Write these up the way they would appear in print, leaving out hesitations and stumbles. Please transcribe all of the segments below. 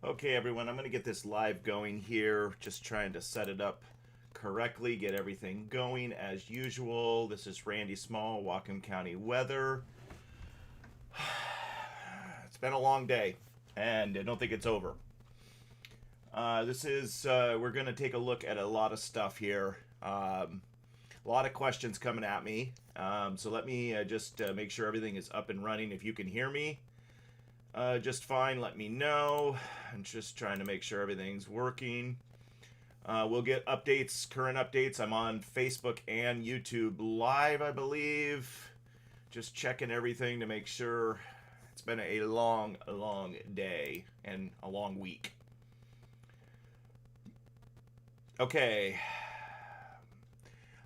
Okay, everyone, I'm going to get this live going here. Just trying to set it up correctly, get everything going as usual. This is Randy Small, Whatcom County weather. It's been a long day, and I don't think it's over. We're going to take a look at a lot of stuff here. A lot of questions coming at me. So let me just make sure everything is up and running. If you can hear me just fine, let me know. I'm just trying to make sure everything's working. We'll get updates, current updates. I'm on Facebook and YouTube Live, I believe. Just checking everything to make sure. It's been a long day and a long week. Okay.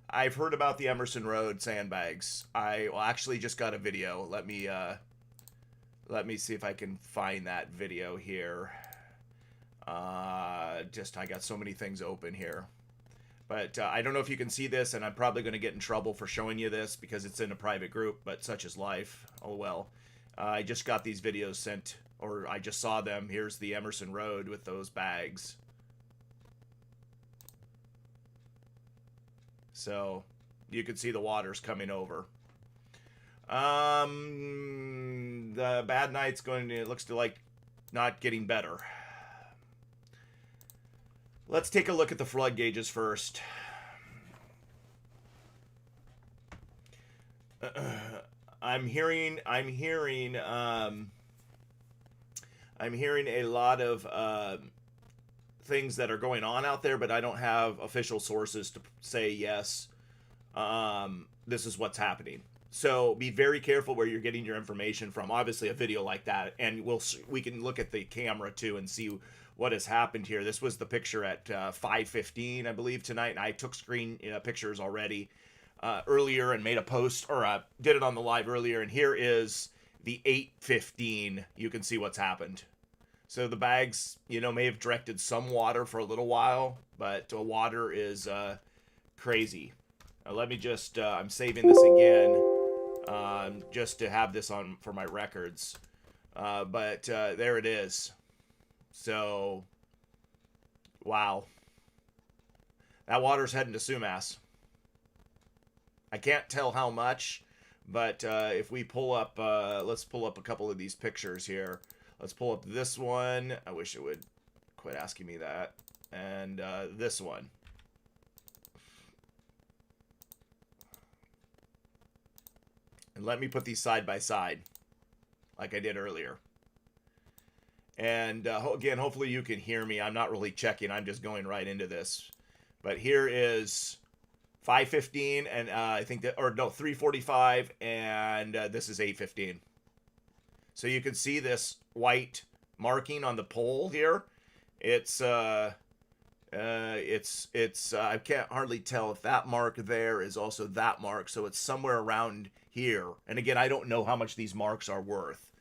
I've heard about the Everson Road sandbags. I actually just got a video. Let me see if I can find that video here. I got so many things open here. But I don't know if you can see this, and I'm probably going to get in trouble for showing you this because it's in a private group, but such is life. Oh well. I just got these videos sent, or I just saw them. Here's the Everson Road with those bags. So you can see the water's coming over. The bad night's it looks to like not getting better. Let's take a look at the flood gauges first. I'm hearing a lot of things that are going on out there, but I don't have official sources to say yes. This is what's happening. So be very careful where you're getting your information from. Obviously, a video like that, and we can look at the camera too and see what has happened here. This was the picture at 5:15, I believe, tonight, and I took screen pictures already earlier and made a post, or did it on the live earlier. And here is the 8:15. You can see what's happened. So the bags, may have directed some water for a little while, but water is crazy. Let me just, I'm saving this again. Just to have this on for my records. But there it is. So, wow. That water's heading to Sumass. I can't tell how much, but if we pull up, let's pull up a couple of these pictures here. Let's pull up this one. I wish it would quit asking me that. And this one. And let me put these side by side, like I did earlier. And again, hopefully you can hear me. I'm not really checking. I'm just going right into this. But here is 5:15, and I think that, or no, 3:45, and this is 8:15. So you can see this white marking on the pole here. It's I can't hardly tell if that mark there is also that mark. So it's somewhere around here. And again, I don't know how much these marks are worth.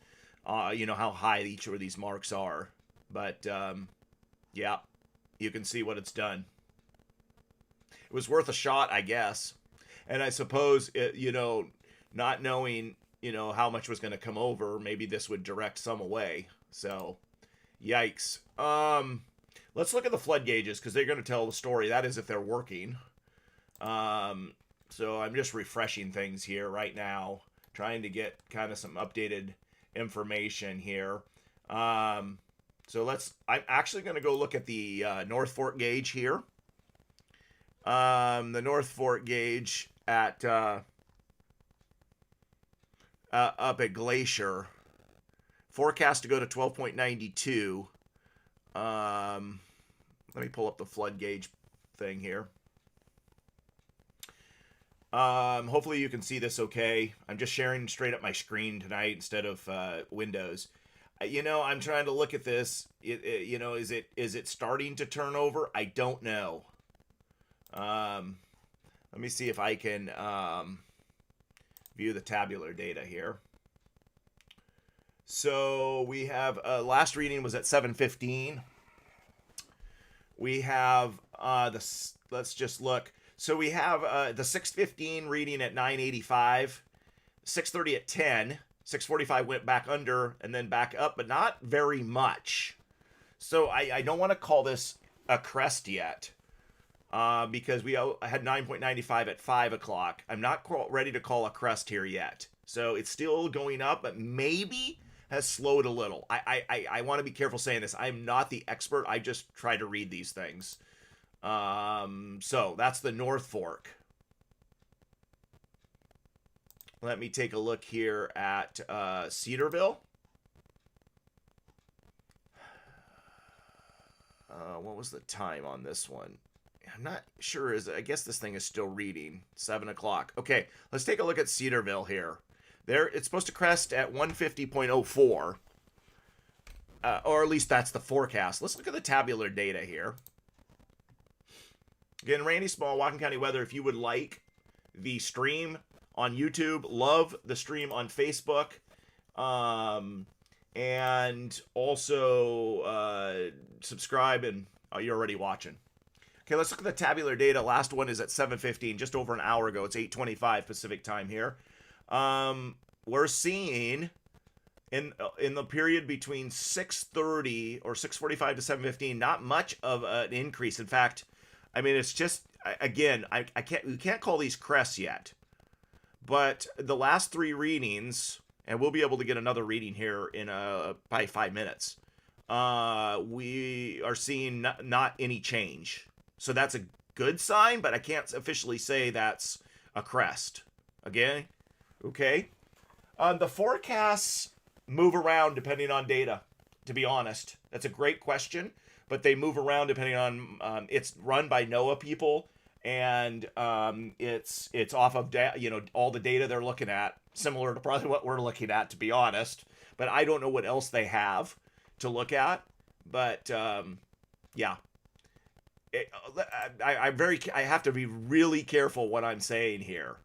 How high each of these marks are. But, yeah, you can see what it's done. It was worth a shot, I guess. And I suppose, not knowing, how much was going to come over, maybe this would direct some away. So, yikes. Let's look at the flood gauges, because they're going to tell the story. That is if they're working. So I'm just refreshing things here right now, trying to get kind of some updated information here. I'm actually going to go look at the North Fork gauge here. The North Fork gauge at up at Glacier. Forecast to go to 12.92. Let me pull up the flood gauge thing here. Hopefully you can see this okay. I'm just sharing straight up my screen tonight instead of Windows. I'm trying to look at this. Is it starting to turn over? I don't know. Let me see if I can view the tabular data here. So we have last reading was at 7:15. We have let's just look. So we have the 6:15 reading at 985, 6:30 at 10, 6:45 went back under and then back up, but not very much. So I don't want to call this a crest yet, because we had 9.95 at 5 o'clock. I'm not ready to call a crest here yet. So it's still going up, but maybe has slowed a little. I want to be careful saying this. I'm not the expert. I just try to read these things. So that's the North Fork. Let me take a look here at Cedarville. What was the time on this one? I'm not sure. I guess this thing is still reading 7 o'clock. Okay, let's take a look at Cedarville here. It's supposed to crest at 150.04, or at least that's the forecast. Let's look at the tabular data here. Again, rainy, small, Whatcom County weather. If you would like the stream on YouTube, love the stream on Facebook, and also subscribe, and you're already watching. Okay, let's look at the tabular data. Last one is at 7:15, just over an hour ago. It's 8:25 Pacific time here. We're seeing in the period between 6:30 or 6:45 to 7:15, not much of an increase. In fact, I mean, it's just, again, we can't call these crests yet, but the last three readings, and we'll be able to get another reading here in by 5 minutes. We are seeing not any change. So that's a good sign, but I can't officially say that's a crest. Again, okay. The forecasts move around depending on data, to be honest. That's a great question, but they move around depending on, it's run by NOAA people, and it's off of all the data they're looking at, similar to probably what we're looking at, to be honest. But I don't know what else they have to look at. But yeah. I have to be really careful what I'm saying here.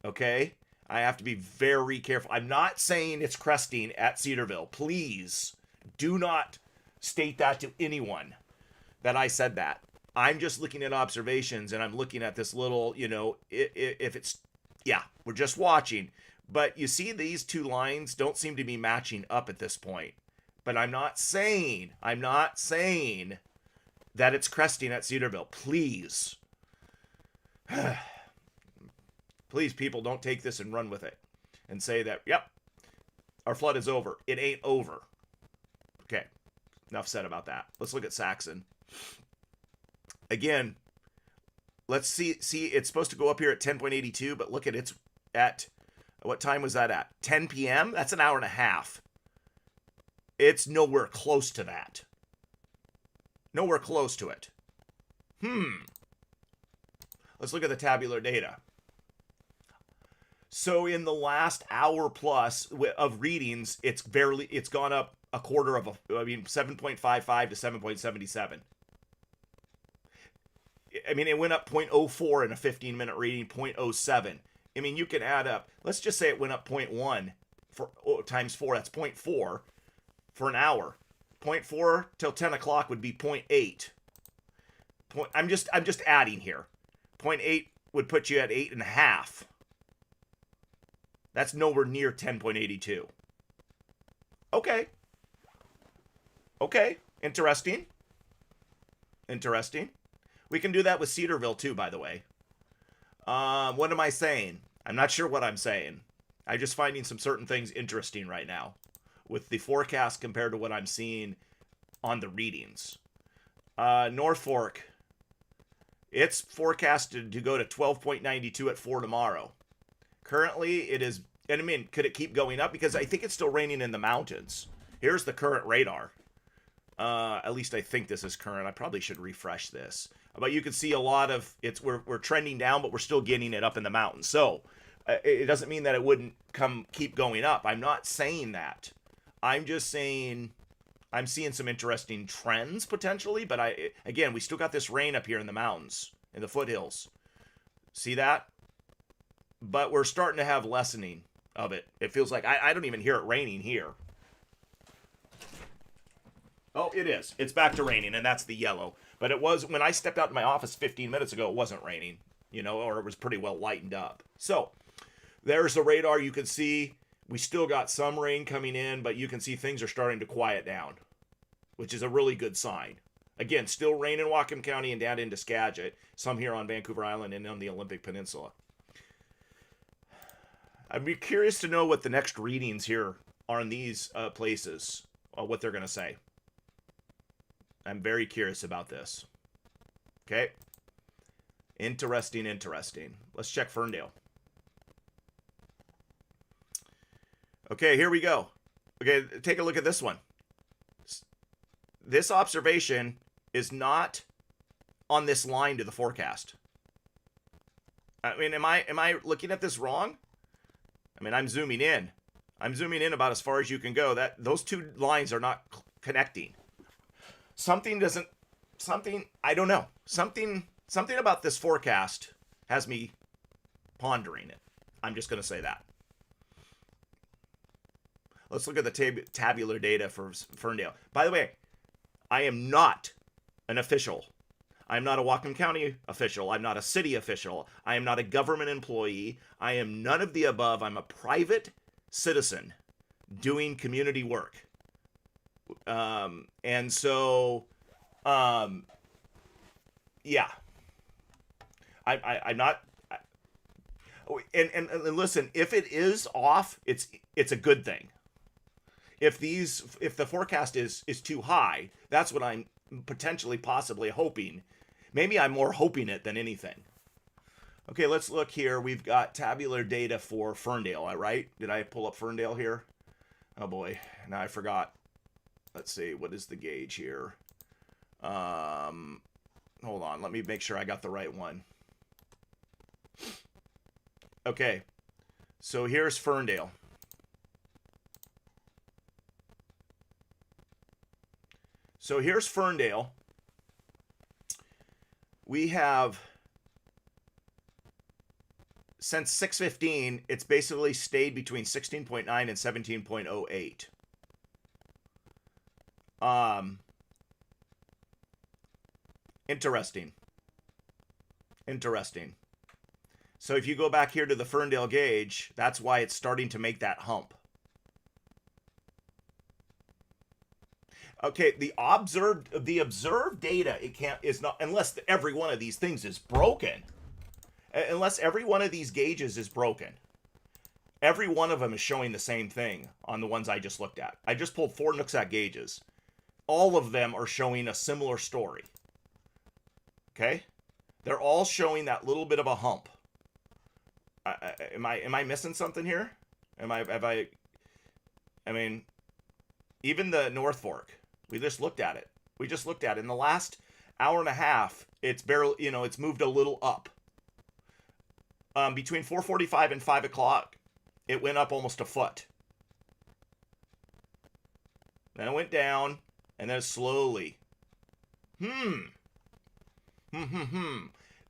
Okay? I have to be very careful. I'm not saying it's cresting at Cedarville. Please do not state that to anyone that I said that. I'm just looking at observations, and I'm looking at this little, if it's, yeah, we're just watching. But you see, these two lines don't seem to be matching up at this point. But I'm not saying that it's cresting at Cedarville. Please. Please, people, don't take this and run with it and say that, yep, our flood is over. It ain't over. Okay, enough said about that. Let's look at Saxon. Again, let's see, it's supposed to go up here at 10.82, but look at what time was that at? 10 p.m.? That's an hour and a half. It's nowhere close to that. Nowhere close to it. Let's look at the tabular data. So in the last hour plus of readings, it's gone up a quarter of 7.55 to 7.77. I mean, it went up 0.04 in a 15-minute reading, 0.07. I mean, you can add up. Let's just say it went up 0.1 times 4. That's 0.4 for an hour. 0.4 till 10 o'clock would be 0.8. I'm just adding here. 0.8 would put you at 8.5. That's nowhere near 10.82. Okay. Interesting. We can do that with Cedarville too, by the way. What am I saying? I'm not sure what I'm saying. I'm just finding some certain things interesting right now with the forecast compared to what I'm seeing on the readings. North Fork, it's forecasted to go to 12.92 at 4 tomorrow. Currently, it is, and I mean, could it keep going up? Because I think it's still raining in the mountains. Here's the current radar. At least I think this is current. I probably should refresh this. But you can see a lot of, we're trending down, but we're still getting it up in the mountains. So, it doesn't mean that it wouldn't keep going up. I'm not saying that. I'm just saying I'm seeing some interesting trends potentially, but again, we still got this rain up here in the mountains, in the foothills. See that? But we're starting to have lessening of it. It feels like I don't even hear it raining here. Oh, it is. It's back to raining, and that's the yellow. But it was, when I stepped out in my office 15 minutes ago, it wasn't raining, or it was pretty well lightened up. So, there's the radar. You can see we still got some rain coming in, but you can see things are starting to quiet down, which is a really good sign. Again, still rain in Whatcom County and down into Skagit, some here on Vancouver Island and on the Olympic Peninsula. I'd be curious to know what the next readings here are in these places, what they're going to say. I'm very curious about this. Okay. Interesting. Let's check Ferndale. Okay, here we go. Okay, take a look at this one. This observation is not on this line to the forecast. I mean, am I looking at this wrong? I mean, I'm zooming in. I'm zooming in about as far as you can go. Those two lines are not connecting. I don't know. Something about this forecast has me pondering it. I'm just going to say that. Let's look at the tabular data for Ferndale. By the way, I am not an official. I'm not a Whatcom County official. I'm not a city official. I am not a government employee. I am none of the above. I'm a private citizen doing community work. And so, yeah. I'm not. And listen, if it is off, it's a good thing. If the forecast is too high, that's what I'm potentially possibly hoping. Maybe I'm more hoping it than anything. Okay, let's look here. We've got tabular data for Ferndale, right? Did I pull up Ferndale here? Oh boy, now I forgot. Let's see, what is the gauge here? Hold on, let me make sure I got the right one. Okay, so here's Ferndale. So here's Ferndale. We have, since 6:15, it's basically stayed between 16.9 and 17.08. Interesting. So if you go back here to the Ferndale gauge, that's why it's starting to make that hump. Okay, the observed data, is not, unless every one of these things is broken. Unless every one of these gauges is broken. Every one of them is showing the same thing on the ones I just looked at. I just pulled 4 Nooksat gauges. All of them are showing a similar story. Okay? They're all showing that little bit of a hump. Am I missing something here? I mean, even the North Fork. We just looked at it. In the last hour and a half, it's barely, it's moved a little up. Between 4:45 and 5 o'clock, it went up almost a foot. Then it went down, and then slowly.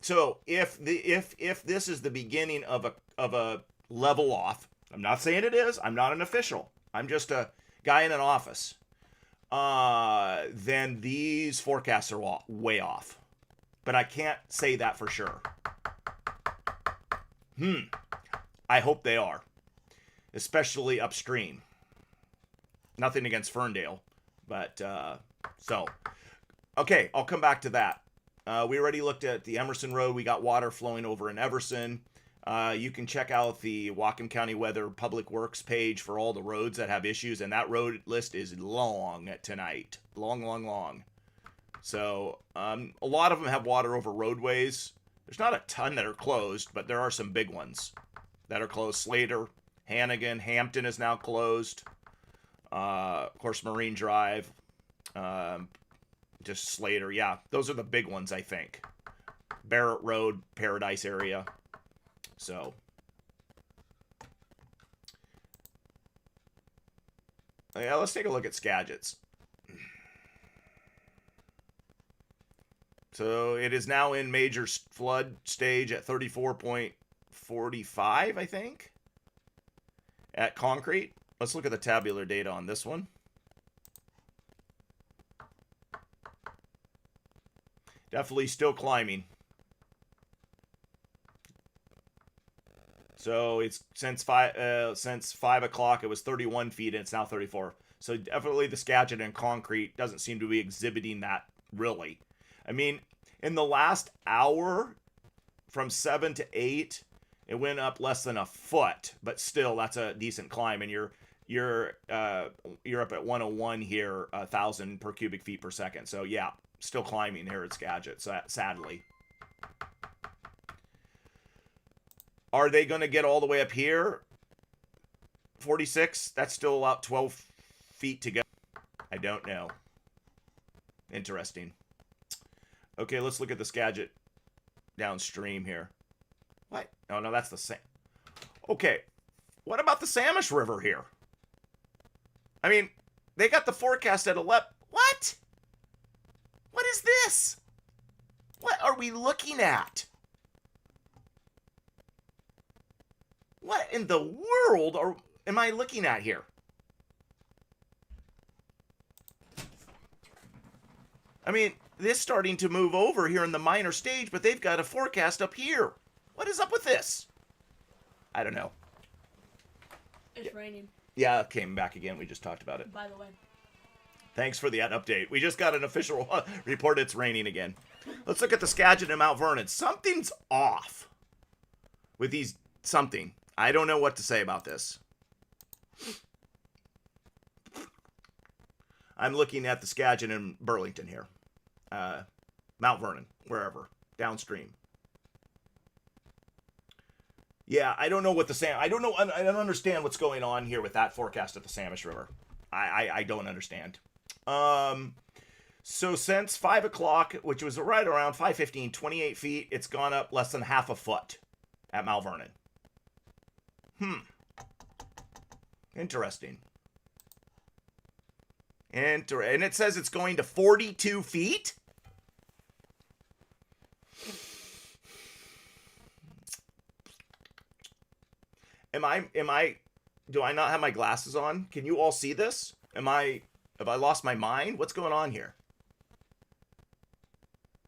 So if this is the beginning of a level off, I'm not saying it is. I'm not an official. I'm just a guy in an office. Then these forecasts are way off. But I can't say that for sure. I hope they are. Especially upstream. Nothing against Ferndale. But, okay, I'll come back to that. We already looked at the Emerson Road. We got water flowing over in Everson. You can check out the Whatcom County Weather Public Works page for all the roads that have issues, and that road list is long tonight. Long. So, a lot of them have water over roadways. There's not a ton that are closed, but there are some big ones that are closed. Slater, Hannigan, Hampton is now closed. Of course, Marine Drive, just Slater. Yeah, those are the big ones, I think. Barrett Road, Paradise area. So, yeah, let's take a look at Skagit's. So it is now in major flood stage at 34.45, I think, at Concrete. Let's look at the tabular data on this one. Definitely still climbing. So it's since 5 o'clock, it was 31 feet, and it's now 34. So definitely the Skagit and concrete doesn't seem to be exhibiting that really. I mean, in the last hour from 7 to 8, it went up less than a foot, but still that's a decent climb. And you're up at 101 here, 1,000 per cubic feet per second. So yeah, still climbing here at Skagit, sadly. Are they going to get all the way up here? 46? That's still about 12 feet to go. I don't know. Interesting. Okay, let's look at the Skagit downstream here. What? Oh, no, that's the same. Okay, what about the Samish River here? I mean, they got the forecast at 11. What? What is this? What are we looking at? What in the world am I looking at here? I mean, this is starting to move over here in the minor stage, but they've got a forecast up here. What is up with this? I don't know. It's raining. Yeah, it came back again. We just talked about it. By the way. Thanks for the update. We just got an official report it's raining again. Let's look at the Skagit and Mount Vernon. Something's off with these something. I don't know what to say about this. I'm looking at the Skagit and Burlington here. Mount Vernon, wherever, downstream. Yeah, I don't know what I don't understand what's going on here with that forecast at the Samish River. I don't understand. So since 5 o'clock, which was right around 5:15, 28 feet, it's gone up less than half a foot at Mount Vernon. Interesting. And it says it's going to 42 feet? Do I not have my glasses on? Can you all see this? Have I lost my mind? What's going on here?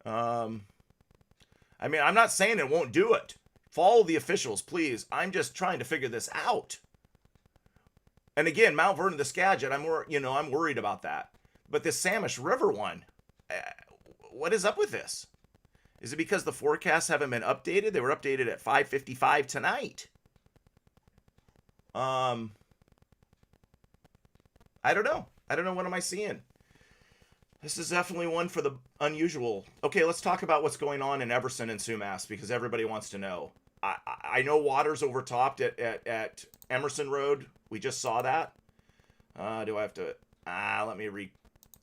I mean, I'm not saying it won't do it. Follow the officials, please. I'm just trying to figure this out. And again, Mount Vernon, the Skagit, I'm worried about that. But this Samish River one, what is up with this? Is it because the forecasts haven't been updated? They were updated at 5:55 tonight. I don't know. What am I seeing? This is definitely one for the unusual. Okay, let's talk about what's going on in Everson and Sumass because everybody wants to know. I know water's overtopped at Emerson Road. We just saw that. Do I have to... let me redo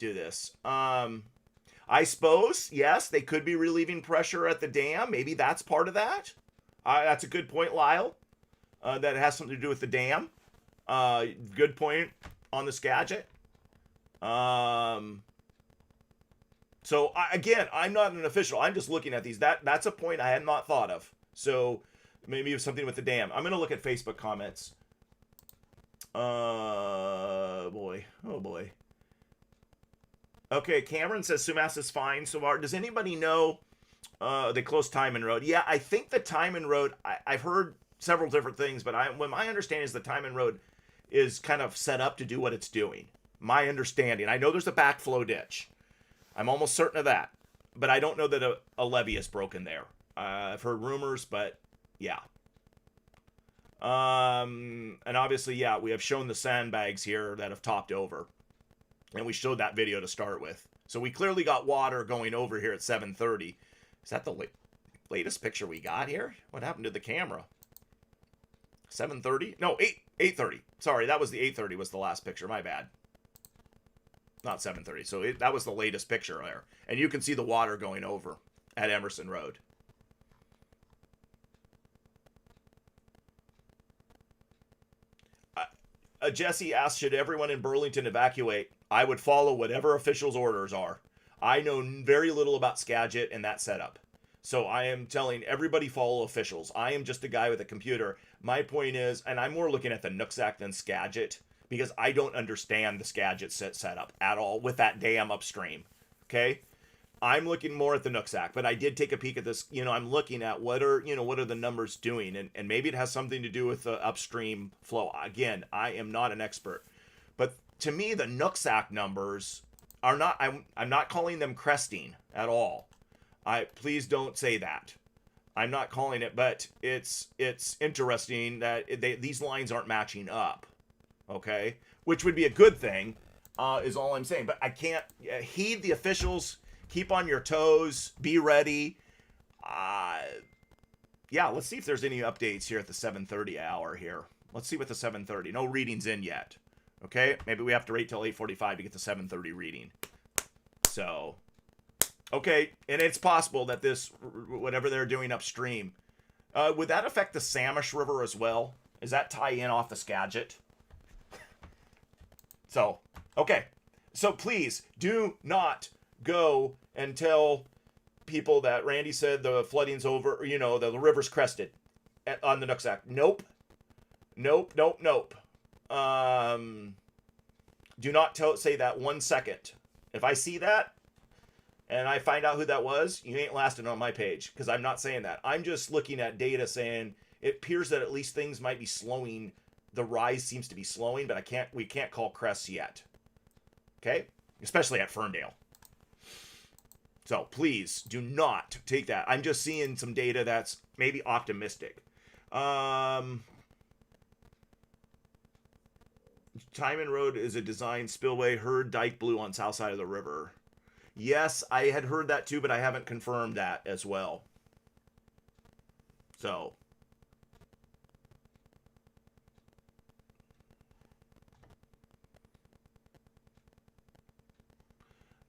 this. I suppose, yes, they could be relieving pressure at the dam. Maybe that's part of that. That's a good point, Lyle. That it has something to do with the dam. Good point on the Skagit. So, again, I'm not an official. I'm just looking at these. That's a point I had not thought of. So, maybe it's something with the dam. I'm going to look at Facebook comments. Boy. Oh, boy. Okay, Cameron says Sumass is fine so far. Does anybody know the close Timon Road? Yeah, I think the Timon Road, I've heard several different things, but what my understanding is the Timon Road is kind of set up to do what it's doing. My understanding. I know there's a backflow ditch. I'm almost certain of that. But I don't know that a levee is broken there. I've heard rumors, but yeah. And obviously, yeah, we have shown the sandbags here that have topped over. And we showed that video to start with. So we clearly got water going over here at 7:30. Is that the latest picture we got here? What happened to the camera? 7:30? No, 8:30. Sorry, that was the 8:30 was the last picture. My bad. Not 7:30. So that was the latest picture there. And you can see the water going over at Emerson Road. Jesse asked, should everyone in Burlington evacuate? I would follow whatever officials' orders are. I know very little about Skagit and that setup. So I am telling everybody follow officials. I am just a guy with a computer. My point is, and I'm more looking at the Nooksack than Skagit, because I don't understand the Skagit setup at all with that dam upstream. Okay? I'm looking more at the Nooksack, but I did take a peek at this. I'm looking at what are the numbers doing, and maybe it has something to do with the upstream flow. Again, I am not an expert, but to me, the Nooksack numbers are not. I'm not calling them cresting at all. Please don't say that. I'm not calling it, but it's interesting that these lines aren't matching up. Okay, which would be a good thing, is all I'm saying. But I can't heed the officials. Keep on your toes. Be ready. Yeah, let's see if there's any updates here at the 7:30 hour here. Let's see what the 7:30. No readings in yet. Okay, maybe we have to wait till 8:45 to get the 7:30 reading. So, okay, and it's possible that this, whatever they're doing upstream, would that affect the Samish River as well? Does that tie in off the Skagit? So, okay. So please do not go and tell people that Randy said the flooding's over, or, the river's crested on the Nooksack. Nope. Nope. Do not say that 1 second. If I see that and I find out who that was, you ain't lasting on my page, because I'm not saying that. I'm just looking at data saying it appears that at least things might be slowing. The rise seems to be slowing, but we can't call crests yet. Okay? Especially at Ferndale. So please do not take that. I'm just seeing some data that's maybe optimistic. Timon Road is a design spillway. Heard dike blew on south side of the river. Yes, I had heard that too, but I haven't confirmed that as well. So.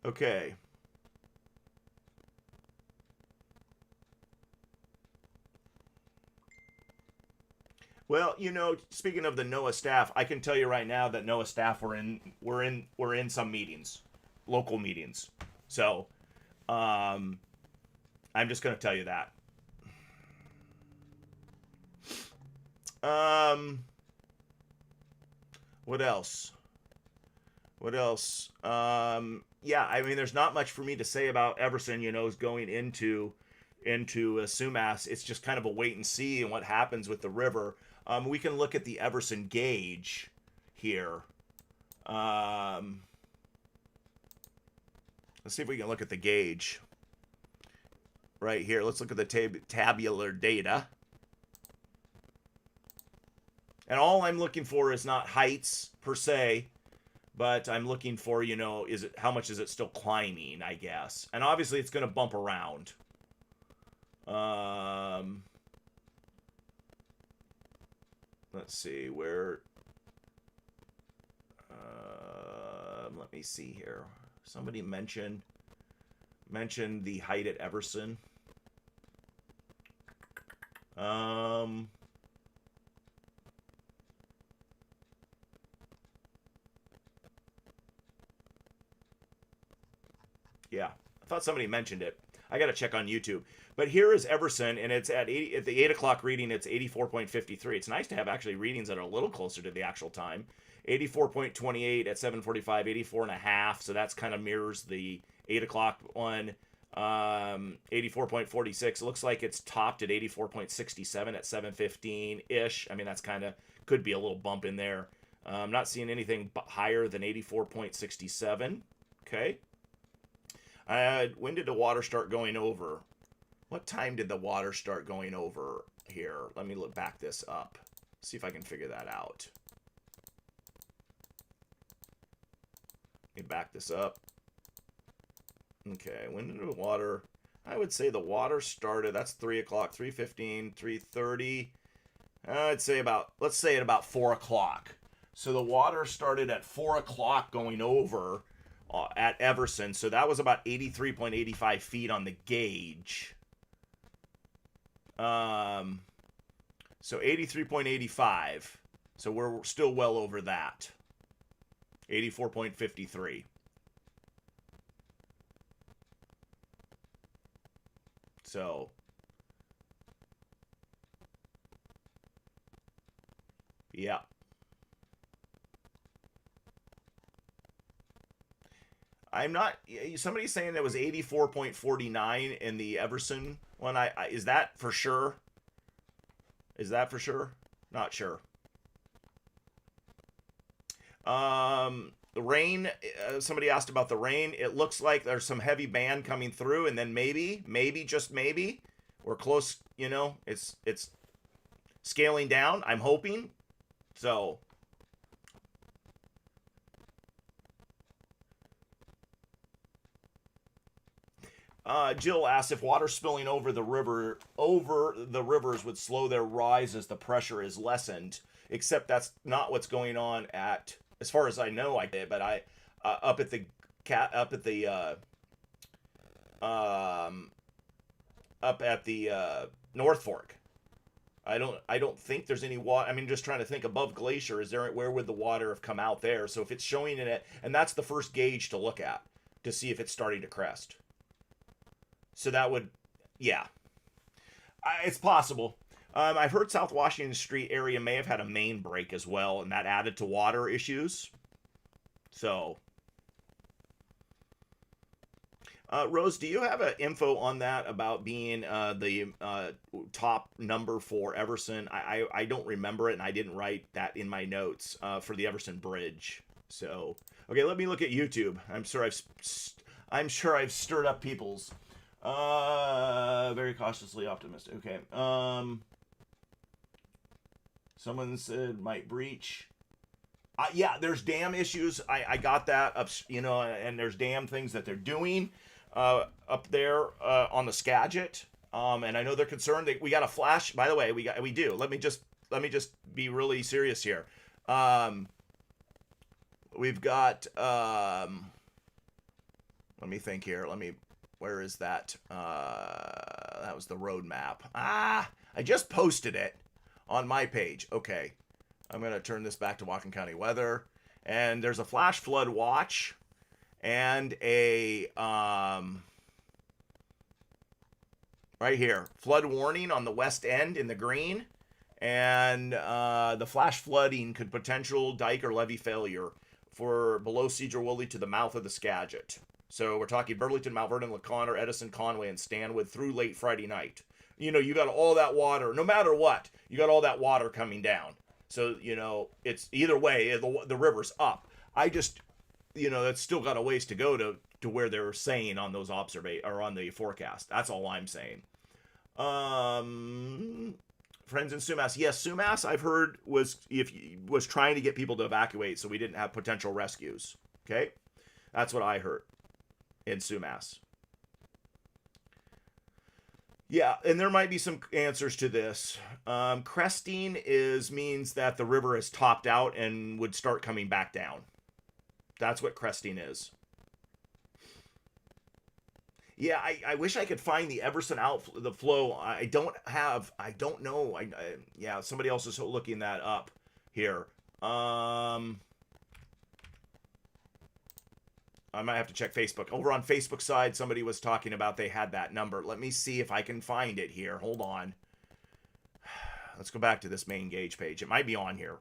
Okay. Well, speaking of the NOAA staff, I can tell you right now that NOAA staff were in some meetings, local meetings. So, I'm just going to tell you that. What else? Yeah, I mean, there's not much for me to say about Everson, is going into Sumass. It's just kind of a wait and see and what happens with the river. We can look at the Everson gauge here. Let's see if we can look at the gauge right here. Let's look at the tabular data. And all I'm looking for is not heights per se, but I'm looking for, how much is it still climbing, I guess. And obviously it's going to bump around. Let's see where. Let me see here. Somebody mentioned the height at Everson. Yeah, I thought somebody mentioned it. I got to check on YouTube. But here is Everson, and it's at the 8 o'clock reading, it's 84.53. It's nice to have actually readings that are a little closer to the actual time. 84.28 at 7:45, 84.5. So that's kind of mirrors the 8 o'clock one. 84.46. It looks like it's topped at 84.67 at 7:15-ish. I mean, that's kind of, could be a little bump in there. I'm not seeing anything higher than 84.67. Okay. When did the water start going over? What time did the water start going over here? Let me back this up. See if I can figure that out. Let me back this up. Okay, when did the water... I would say the water started... That's 3 o'clock, 3:15, 3:30. I'd say about... Let's say at about 4 o'clock. So the water started at 4 o'clock going over... at Everson, so that was about 83.85 feet on the gauge. So 83.85. So we're still well over that. 84.53. So yeah. I'm not. Somebody's saying it was 84.49 in the Everson one. Is that for sure? Is that for sure? Not sure. The rain, somebody asked about the rain. It looks like there's some heavy band coming through, and then maybe, just maybe, we're close, it's scaling down, I'm hoping. So, Jill asked if water spilling over the rivers would slow their rise as the pressure is lessened. Except that's not what's going on at, as far as I know, I did. But up at the North Fork. I don't think there's any water. I mean, just trying to think above Glacier. Where would the water have come out there? So if it's showing in it, and that's the first gauge to look at to see if it's starting to crest. So that would, yeah, it's possible. I've heard South Washington Street area may have had a main break as well, and that added to water issues. So, Rose, do you have info on that about being the top number for Everson? I don't remember it, and I didn't write that in my notes for the Everson Bridge. So, okay, let me look at YouTube. I'm sure I've stirred up people's. Very cautiously optimistic. Okay. Someone said might breach. Yeah, there's dam issues. I got that up, and there's dam things that they're doing up there on the Skagit. And I know they're concerned. We got a flash. By the way, we do. Let me just be really serious here. We've got. Let me think here. Where is that? That was the road map. I just posted it on my page. Okay. I'm going to turn this back to Whatcom County weather. And there's a flash flood watch and a, right here, flood warning on the west end in the green. And the flash flooding could potential dike or levee failure for below Cedar-Woolley to the mouth of the Skagit. So we're talking Burlington, Mount Vernon, LaConner, Edison, Conway, and Stanwood through late Friday night. You got all that water, no matter what, you got all that water coming down. So, it's either way, the river's up. I just, that's still got a ways to go to where they're saying on those on the forecast. That's all I'm saying. Friends in Sumass. Yes, Sumass, I've heard, was trying to get people to evacuate so we didn't have potential rescues. Okay? That's what I heard in Sumass. Yeah, and there might be some answers to this. Cresting means that the river has topped out and would start coming back down. That's what cresting is. Yeah, I wish I could find the Everson the flow. I don't know. Yeah, somebody else is looking that up here. I might have to check Facebook. Over on Facebook side, somebody was talking about they had that number. Let me see if I can find it here. Hold on. Let's go back to this main gauge page. It might be on here.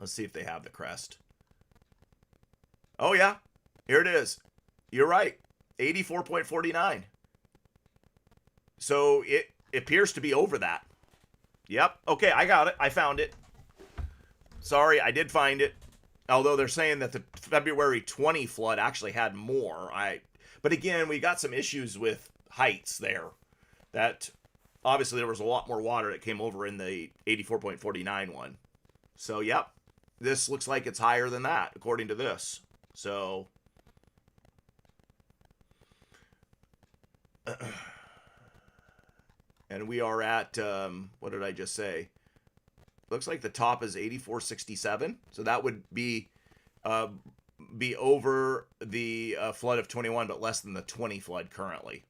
Let's see if they have the crest. Oh, yeah. Here it is. You're right. 84.49. So it appears to be over that. Yep. Okay, I got it. I found it. Sorry, I did find it. Although they're saying that the February 20 flood actually had more. But again, we got some issues with heights there. That obviously there was a lot more water that came over in the 84.49 one. So, yep. This looks like it's higher than that, according to this. So, and we are at, what did I just say? Looks like the top is 84.67. So that would be over the flood of 21, but less than the 20 flood currently.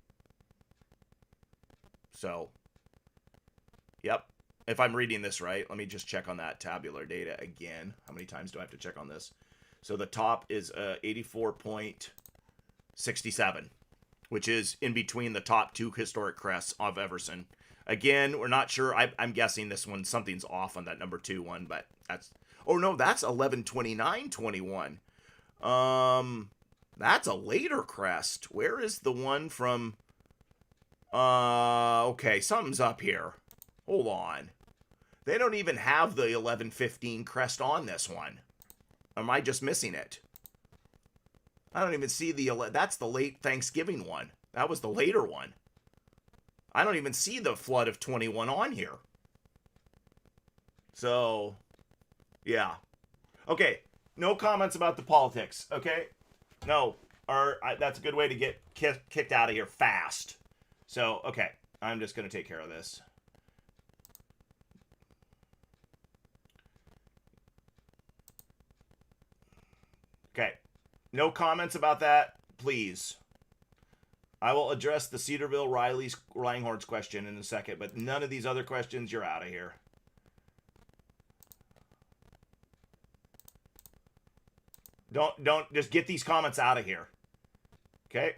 So, yep. If I'm reading this right, let me just check on that tabular data again. How many times do I have to check on this? So the top is 84.67, which is in between the top two historic crests of Everson. Again, we're not sure. I'm guessing this one, something's off on that number 2 one, but that's... Oh, no, that's 11/29/21. That's a later crest. Where is the one from... Okay, something's up here. Hold on. They don't even have the 11/15 crest on this one. Am I just missing it? I don't even see that's the late Thanksgiving one. That was the later one. I don't even see the flood of 21 on here. So, yeah. Okay, no comments about the politics, okay? No, that's a good way to get kicked out of here fast. So, okay, I'm just going to take care of this. Okay, no comments about that, please. I will address the Cedarville Riley's Langhorns question in a second, but none of these other questions, you're out of here. Don't just get these comments out of here. Okay?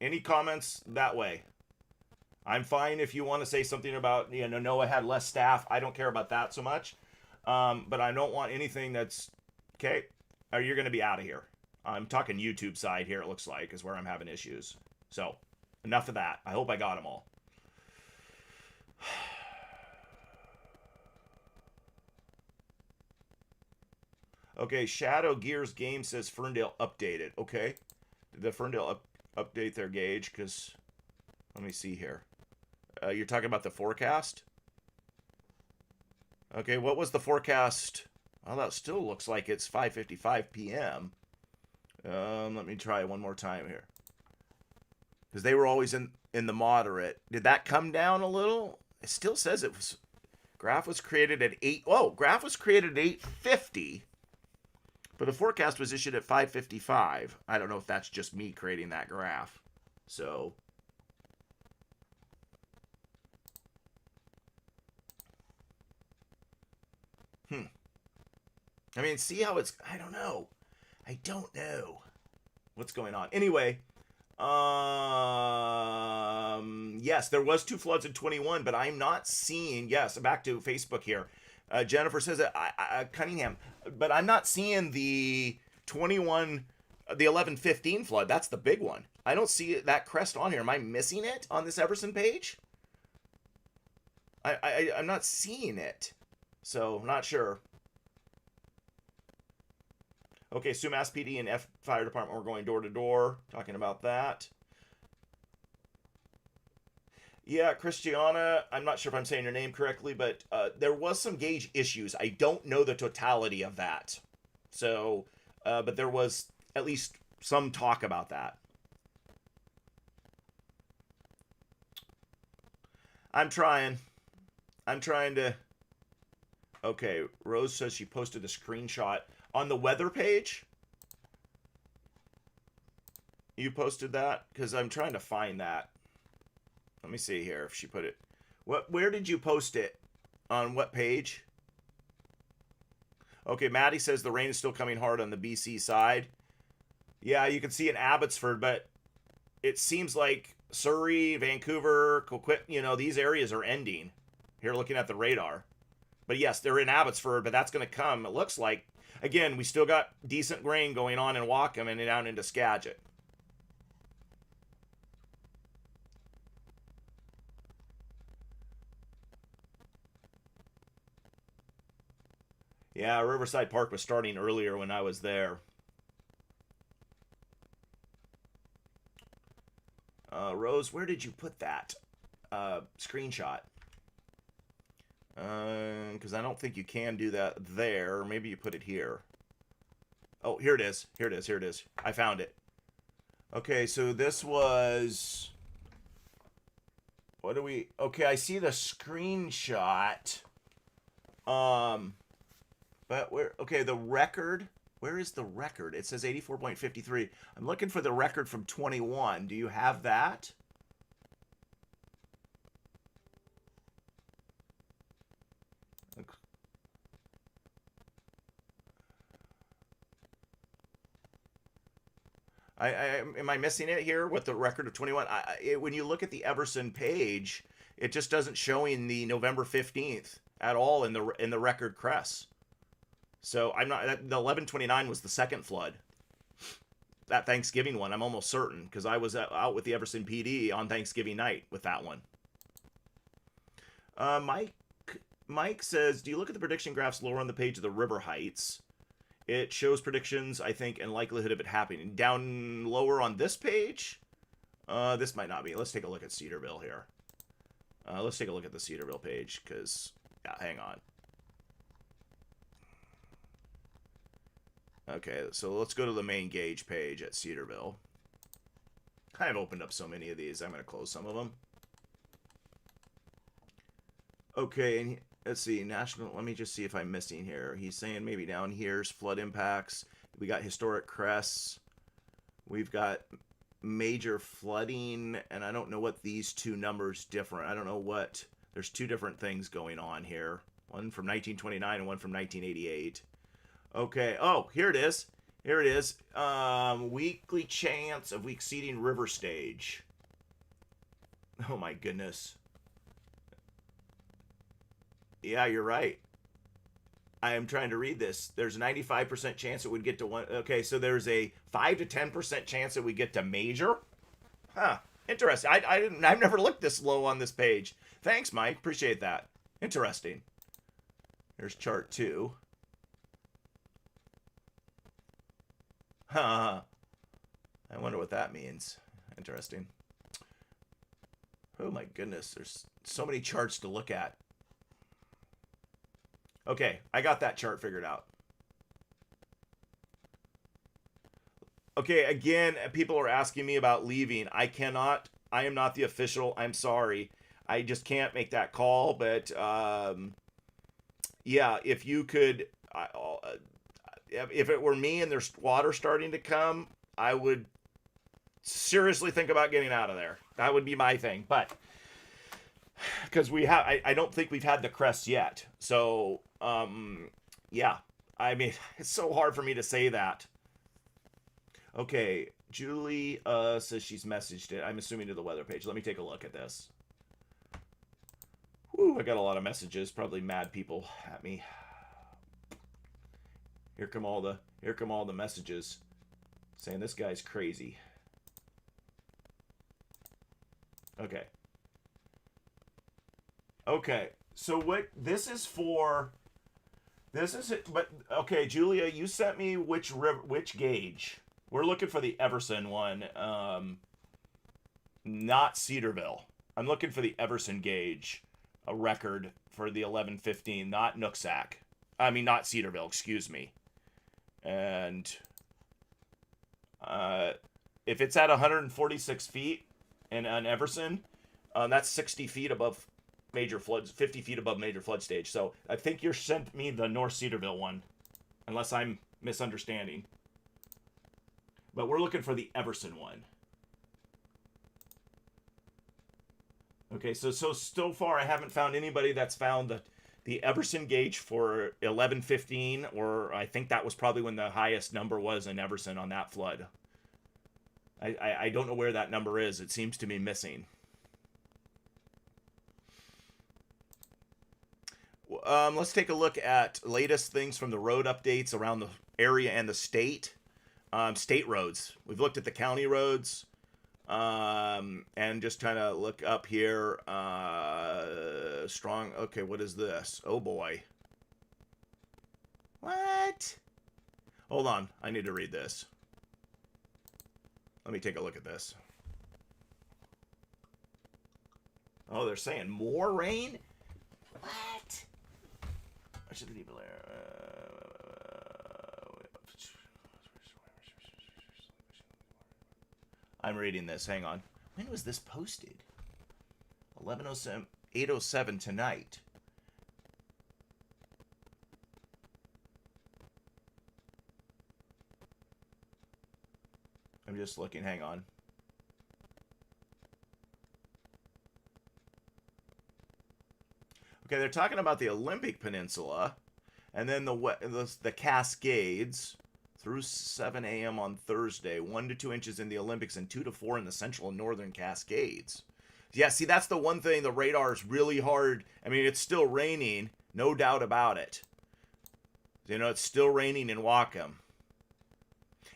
Any comments that way? I'm fine if you want to say something about, NOAA had less staff. I don't care about that so much. But I don't want anything that's, okay, or you're going to be out of here. I'm talking YouTube side here, it looks like, is where I'm having issues. So, enough of that. I hope I got them all. Okay, Shadow Gears Game says Ferndale updated. Okay. Did the Ferndale update their gauge? Because, let me see here. You're talking about the forecast? Okay, what was the forecast? Well, that still looks like it's 5:55 p.m. Let me try one more time here. Because they were always in the moderate. Did that come down a little? It still says it was... Graph was created at 8... Oh, graph was created at 8:50. But the forecast was issued at 5:55. I don't know if that's just me creating that graph. So... I mean, see how it's... I don't know. I don't know what's going on. Anyway, yes, there was 2 floods in 21, but I'm not seeing... Yes, back to Facebook here. Jennifer says that Cunningham, but I'm not seeing the 21, the 11-15 flood. That's the big one. I don't see that crest on here. Am I missing it on this Everson page? I'm not seeing it, so not sure. Okay, Sumass PD and Fire Department were going door to door, talking about that. Yeah, Christiana, I'm not sure if I'm saying your name correctly, but there was some gauge issues. I don't know the totality of that. So, but there was at least some talk about that. I'm trying to... Okay, Rose says she posted a screenshot on the weather page. You posted that? Because I'm trying to find that. Let me see here if she put it. Where did you post it? On what page? Okay, Maddie says the rain is still coming hard on the BC side. Yeah, you can see in Abbotsford, but it seems like Surrey, Vancouver, Coquitlam, these areas are ending. Here, looking at the radar. But yes, they're in Abbotsford, but that's going to come, it looks like. Again, we still got decent rain going on in Whatcom and down into Skagit. Yeah, Riverside Park was starting earlier when I was there. Rose, where did you put that screenshot? Because I don't think you can do that there. Maybe you put it here. Oh, here it is. Here it is. Here it is. I found it. Okay, so this was... What do we... Okay, I see the screenshot. But where... Okay, the record... Where is the record? It says 84.53. I'm looking for the record from 21. Do you have that? Am I missing it here with the record of 21? When you look at the Everson page, it just doesn't showing the November 15th at all in the record Crest. So I'm not... The 1129 was the second flood. That Thanksgiving one, I'm almost certain, because I was out with the Everson PD on Thanksgiving night with that one. Mike says, do you look at the prediction graphs lower on the page of the river heights? It shows predictions, I think, and likelihood of it happening. Down lower on this page? This might not be. Let's take a look at Cedarville here. Let's take a look at the Cedarville page, because, yeah, hang on. Okay, so let's go to the main gauge page at Cedarville. I've opened up so many of these, I'm going to close some of them. Okay, and let's see, national, let me just see if I'm missing here. He's saying maybe down here's flood impacts. We got historic crests. We've got major flooding, and I don't know what these two numbers different. I don't know what, there's two different things going on here. One from 1929 and one from 1988. Okay, oh, here it is. Here it is. Weekly chance of exceeding river stage. Oh my goodness. Yeah, you're right. I am trying to read this. There's a 95% chance it would get to one. Okay, so there's a 5 to 10% chance that we get to major. Huh. Interesting. I've never looked this low on this page. Thanks, Mike. Appreciate that. Interesting. Here's chart 2. Huh. I wonder what that means. Interesting. Oh my goodness. There's so many charts to look at. Okay, I got that chart figured out. Okay, again, people are asking me about leaving. I am not the official. I'm sorry. I just can't make that call. But, yeah, if you could, if it were me and there's water starting to come, I would seriously think about getting out of there. That would be my thing. But, because I don't think we've had the crest yet. So, yeah, I mean, it's so hard for me to say that. Okay, Julie says she's messaged it. I'm assuming to the weather page. Let me take a look at this. Whew, I got a lot of messages. Probably mad people at me. Here come all the messages saying this guy's crazy. Okay. Okay. So what this is for? This is it. But okay, Julia, you sent me which gauge? We're looking for the Everson one, not Cedarville. I'm looking for the Everson gauge, a record for the 1115, not Nooksack. I mean, not Cedarville, excuse me. And if it's at 146 feet and on Everson, that's 60 feet above major floods, 50 feet above major flood stage. So I think you sent me the North Cedarville one, unless I'm misunderstanding. But we're looking for the Everson one. Okay, so far I haven't found anybody that's found the Everson gauge for 1115, or I think that was probably when the highest number was in Everson on that flood. I don't know where that number is. It seems to be missing. Let's take a look at latest things from the road updates around the area and the state. State roads. We've looked at the county roads. And just kind of look up here. Strong. Okay, what is this? Oh boy. What? Hold on. I need to read this. Let me take a look at this. Oh, they're saying more rain? What? I should leave it there. I'm reading this. Hang on. When was this posted? 11:07, 8:07 tonight. I'm just looking. Hang on. Okay, they're talking about the Olympic Peninsula, and then the Cascades. Through 7 a.m. on Thursday, 1 to 2 inches in the Olympics and 2 to 4 in the central and northern Cascades. Yeah, see, that's the one thing. The radar is really hard. I mean, it's still raining, no doubt about it. You know, it's still raining in Whatcom.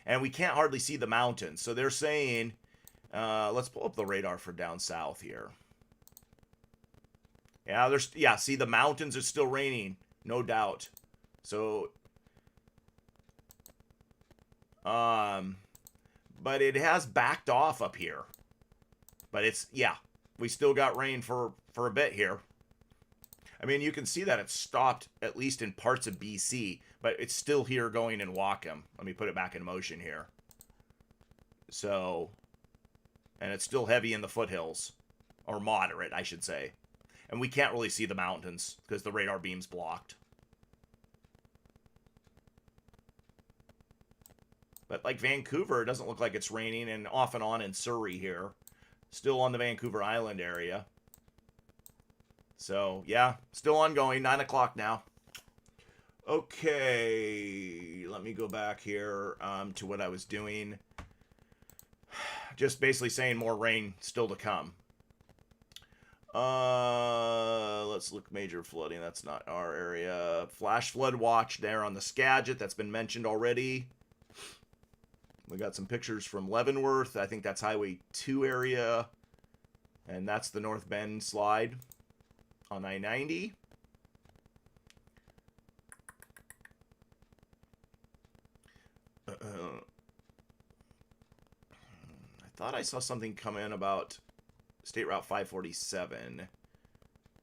And we can't hardly see the mountains. So they're saying, let's pull up the radar for down south here. Yeah, see, the mountains are still raining, no doubt. So, but it has backed off up here. But we still got rain for a bit here. I mean, you can see that it's stopped at least in parts of BC, but it's still here going in Whatcom. Let me put it back in motion here. So, and it's still heavy in the foothills, or moderate, I should say. And we can't really see the mountains because the radar beam's blocked. But like Vancouver, it doesn't look like it's raining, and off and on in Surrey here. Still on the Vancouver Island area. So, yeah, still ongoing. 9 o'clock now. Okay, let me go back here to what I was doing. Just basically saying more rain still to come. Let's look major flooding. That's not our area. Flash flood watch there on the Skagit. That's been mentioned already. We got some pictures from Leavenworth. I think that's Highway 2 area. And that's the North Bend slide on I-90. I thought I saw something come in about State Route 547.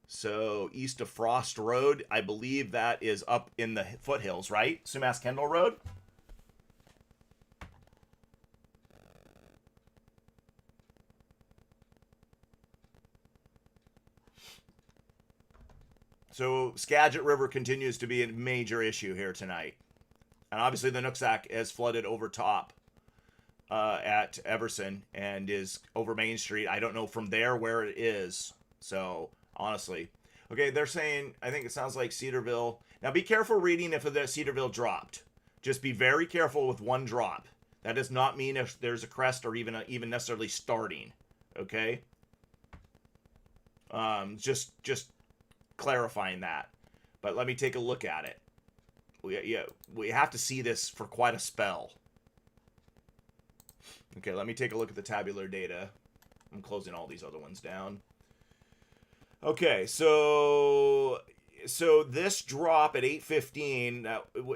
So east of Frost Road, I believe that is up in the foothills, right? Sumass Kendall Road? So Skagit River continues to be a major issue here tonight. And obviously the Nooksack has flooded over top at Everson and is over Main Street. I don't know from there where it is. So, honestly. Okay, they're saying, I think it sounds like Cedarville. Now, be careful reading if the Cedarville dropped. Just be very careful with one drop. That does not mean if there's a crest or even necessarily starting. Okay? Just clarifying that. But let me take a look at it. We have to see this for quite a spell. Okay, let me take a look at the tabular data. I'm closing all these other ones down. Okay, so this drop at 8:15,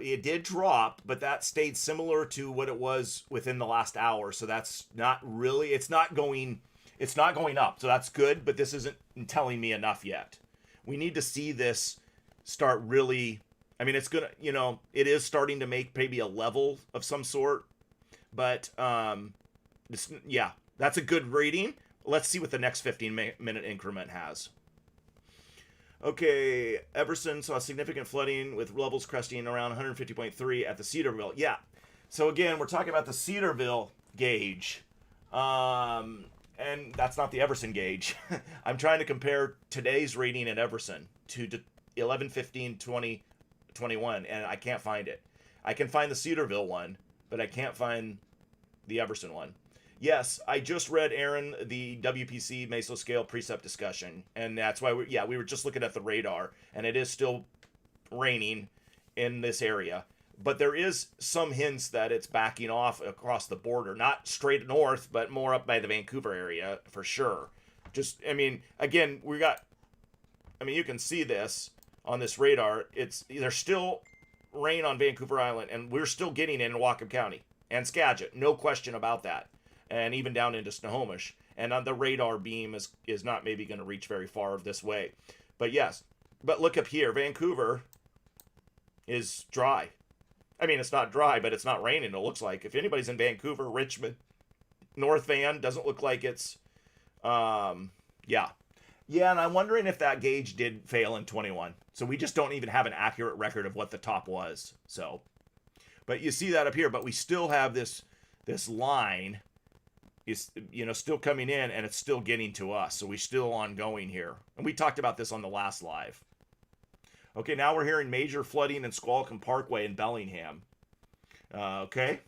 it did drop, but that stayed similar to what it was within the last hour. So that's not really, it's not going up. So that's good, but this isn't telling me enough yet. We need to see this start really, I mean, it's gonna, it is starting to make maybe a level of some sort, but that's a good reading. Let's see what the next 15-minute increment has. Okay, Everson saw significant flooding with levels cresting around 150.3 at the Cedarville. Yeah, so again, we're talking about the Cedarville gauge. And that's not the Everson gauge. I'm trying to compare today's rating at Everson to 11/15/2021, and I can't find it. I can find the Cedarville one, but I can't find the Everson one. Yes, I just read, Aaron, the WPC mesoscale precept discussion, and that's why we were just looking at the radar, and it is still raining in this area. But there is some hints that it's backing off across the border, not straight north, but more up by the Vancouver area for sure. Just, I mean, again, you can see this on this radar. There's still rain on Vancouver Island, and we're still getting it in Whatcom County and Skagit, no question about that, and even down into Snohomish. And on the radar beam is not maybe going to reach very far this way, but yes. But look up here, Vancouver is dry. I mean, it's not dry, but it's not raining, it looks like. If anybody's in Vancouver, Richmond, North Van, doesn't look like it's, yeah. Yeah, and I'm wondering if that gauge did fail in 21. So we just don't even have an accurate record of what the top was. So, but you see that up here, but we still have this line is, still coming in, and it's still getting to us. So we're still ongoing here. And we talked about this on the last live. Okay, now we're hearing major flooding in Squalicum Parkway in Bellingham. Okay.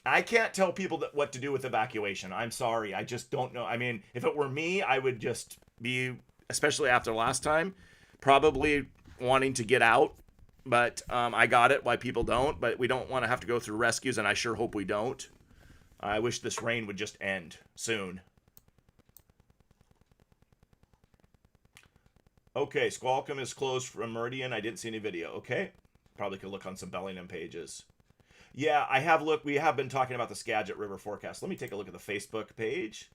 I can't tell people what to do with evacuation. I'm sorry. I just don't know. I mean, if it were me, I would just be, especially after last time, probably wanting to get out. But I got it, why people don't. But we don't want to have to go through rescues, and I sure hope we don't. I wish this rain would just end soon. Okay, Squalcom is closed from Meridian. I didn't see any video. Okay. Probably could look on some Bellingham pages. Yeah, I have looked. We have been talking about the Skagit River forecast. Let me take a look at the Facebook page.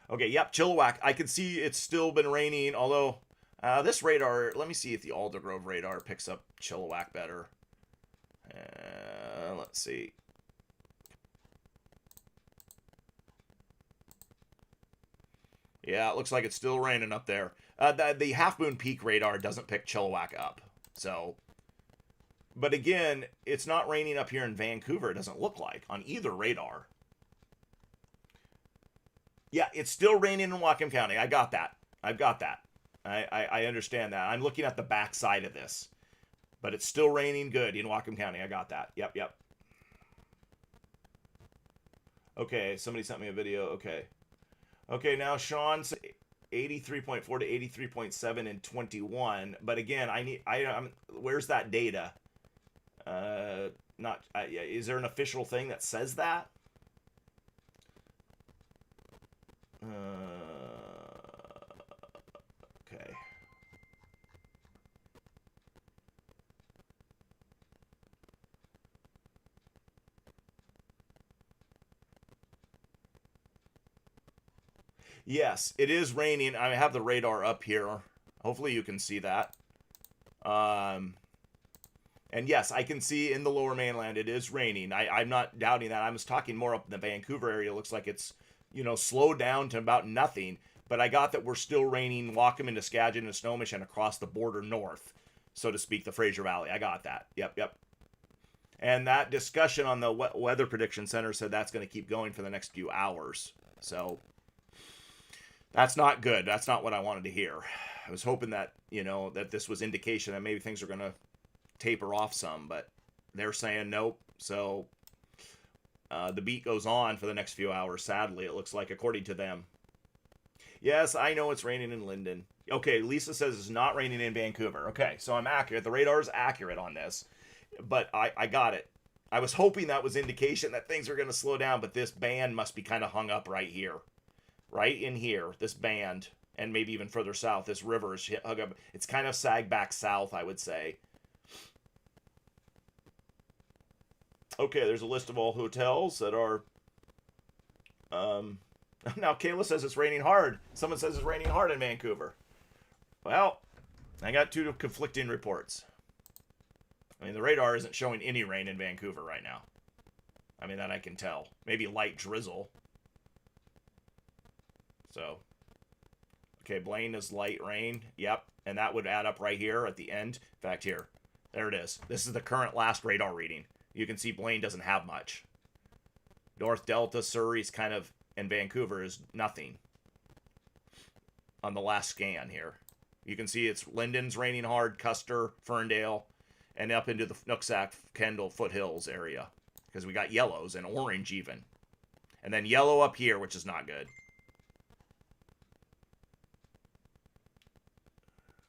Okay, yep, Chilliwack. I can see it's still been raining, although this radar, let me see if the Aldergrove radar picks up Chilliwack better. Let's see. Yeah, it looks like it's still raining up there. The Half Moon Peak radar doesn't pick Chilliwack up. So, but again, it's not raining up here in Vancouver, it doesn't look like, on either radar. Yeah, it's still raining in Whatcom County. I got that. I've got that. I understand that. I'm looking at the back side of this. But it's still raining good in Whatcom County. I got that. Yep. Okay, somebody sent me a video. Okay, now Sean's 83.4 to 83.7 in 21. But again, I'm where's that data? Is there an official thing that says that? Okay. Yes, it is raining. I have the radar up here. Hopefully you can see that. And yes, I can see in the lower mainland it is raining. I'm not doubting that. I was talking more up in the Vancouver area. It looks like it's, slowed down to about nothing. But I got that we're still raining Whatcom into Skagit and Snohomish and across the border north, so to speak, the Fraser Valley. I got that. Yep. And that discussion on the Weather Prediction Center said that's going to keep going for the next few hours. So that's not good. That's not what I wanted to hear. I was hoping that, that this was indication that maybe things are going to taper off some, but they're saying nope. So the beat goes on for the next few hours, sadly, it looks like, according to them. Yes, I know it's raining in Linden. Okay, Lisa says it's not raining in Vancouver. Okay, so I'm accurate. The radar is accurate on this, but I got it. I was hoping that was indication that things are going to slow down, but this band must be kind of hung up right here. Right in here, this band, and maybe even further south, this river is hung up. It's kind of sagged back south, I would say. Okay, there's a list of all hotels that are... Now, Kayla says it's raining hard. Someone says it's raining hard in Vancouver. Well, I got two conflicting reports. I mean, the radar isn't showing any rain in Vancouver right now. I mean, that I can tell. Maybe light drizzle. So, okay, Blaine is light rain. Yep, and that would add up right here at the end. In fact, here. There it is. This is the current last radar reading. You can see Blaine doesn't have much. North Delta, Surrey's kind of... and Vancouver is nothing on the last scan here. You can see it's Linden's raining hard, Custer, Ferndale, and up into the Nooksack, Kendall, Foothills area. Because we got yellows and orange even. And then yellow up here, which is not good.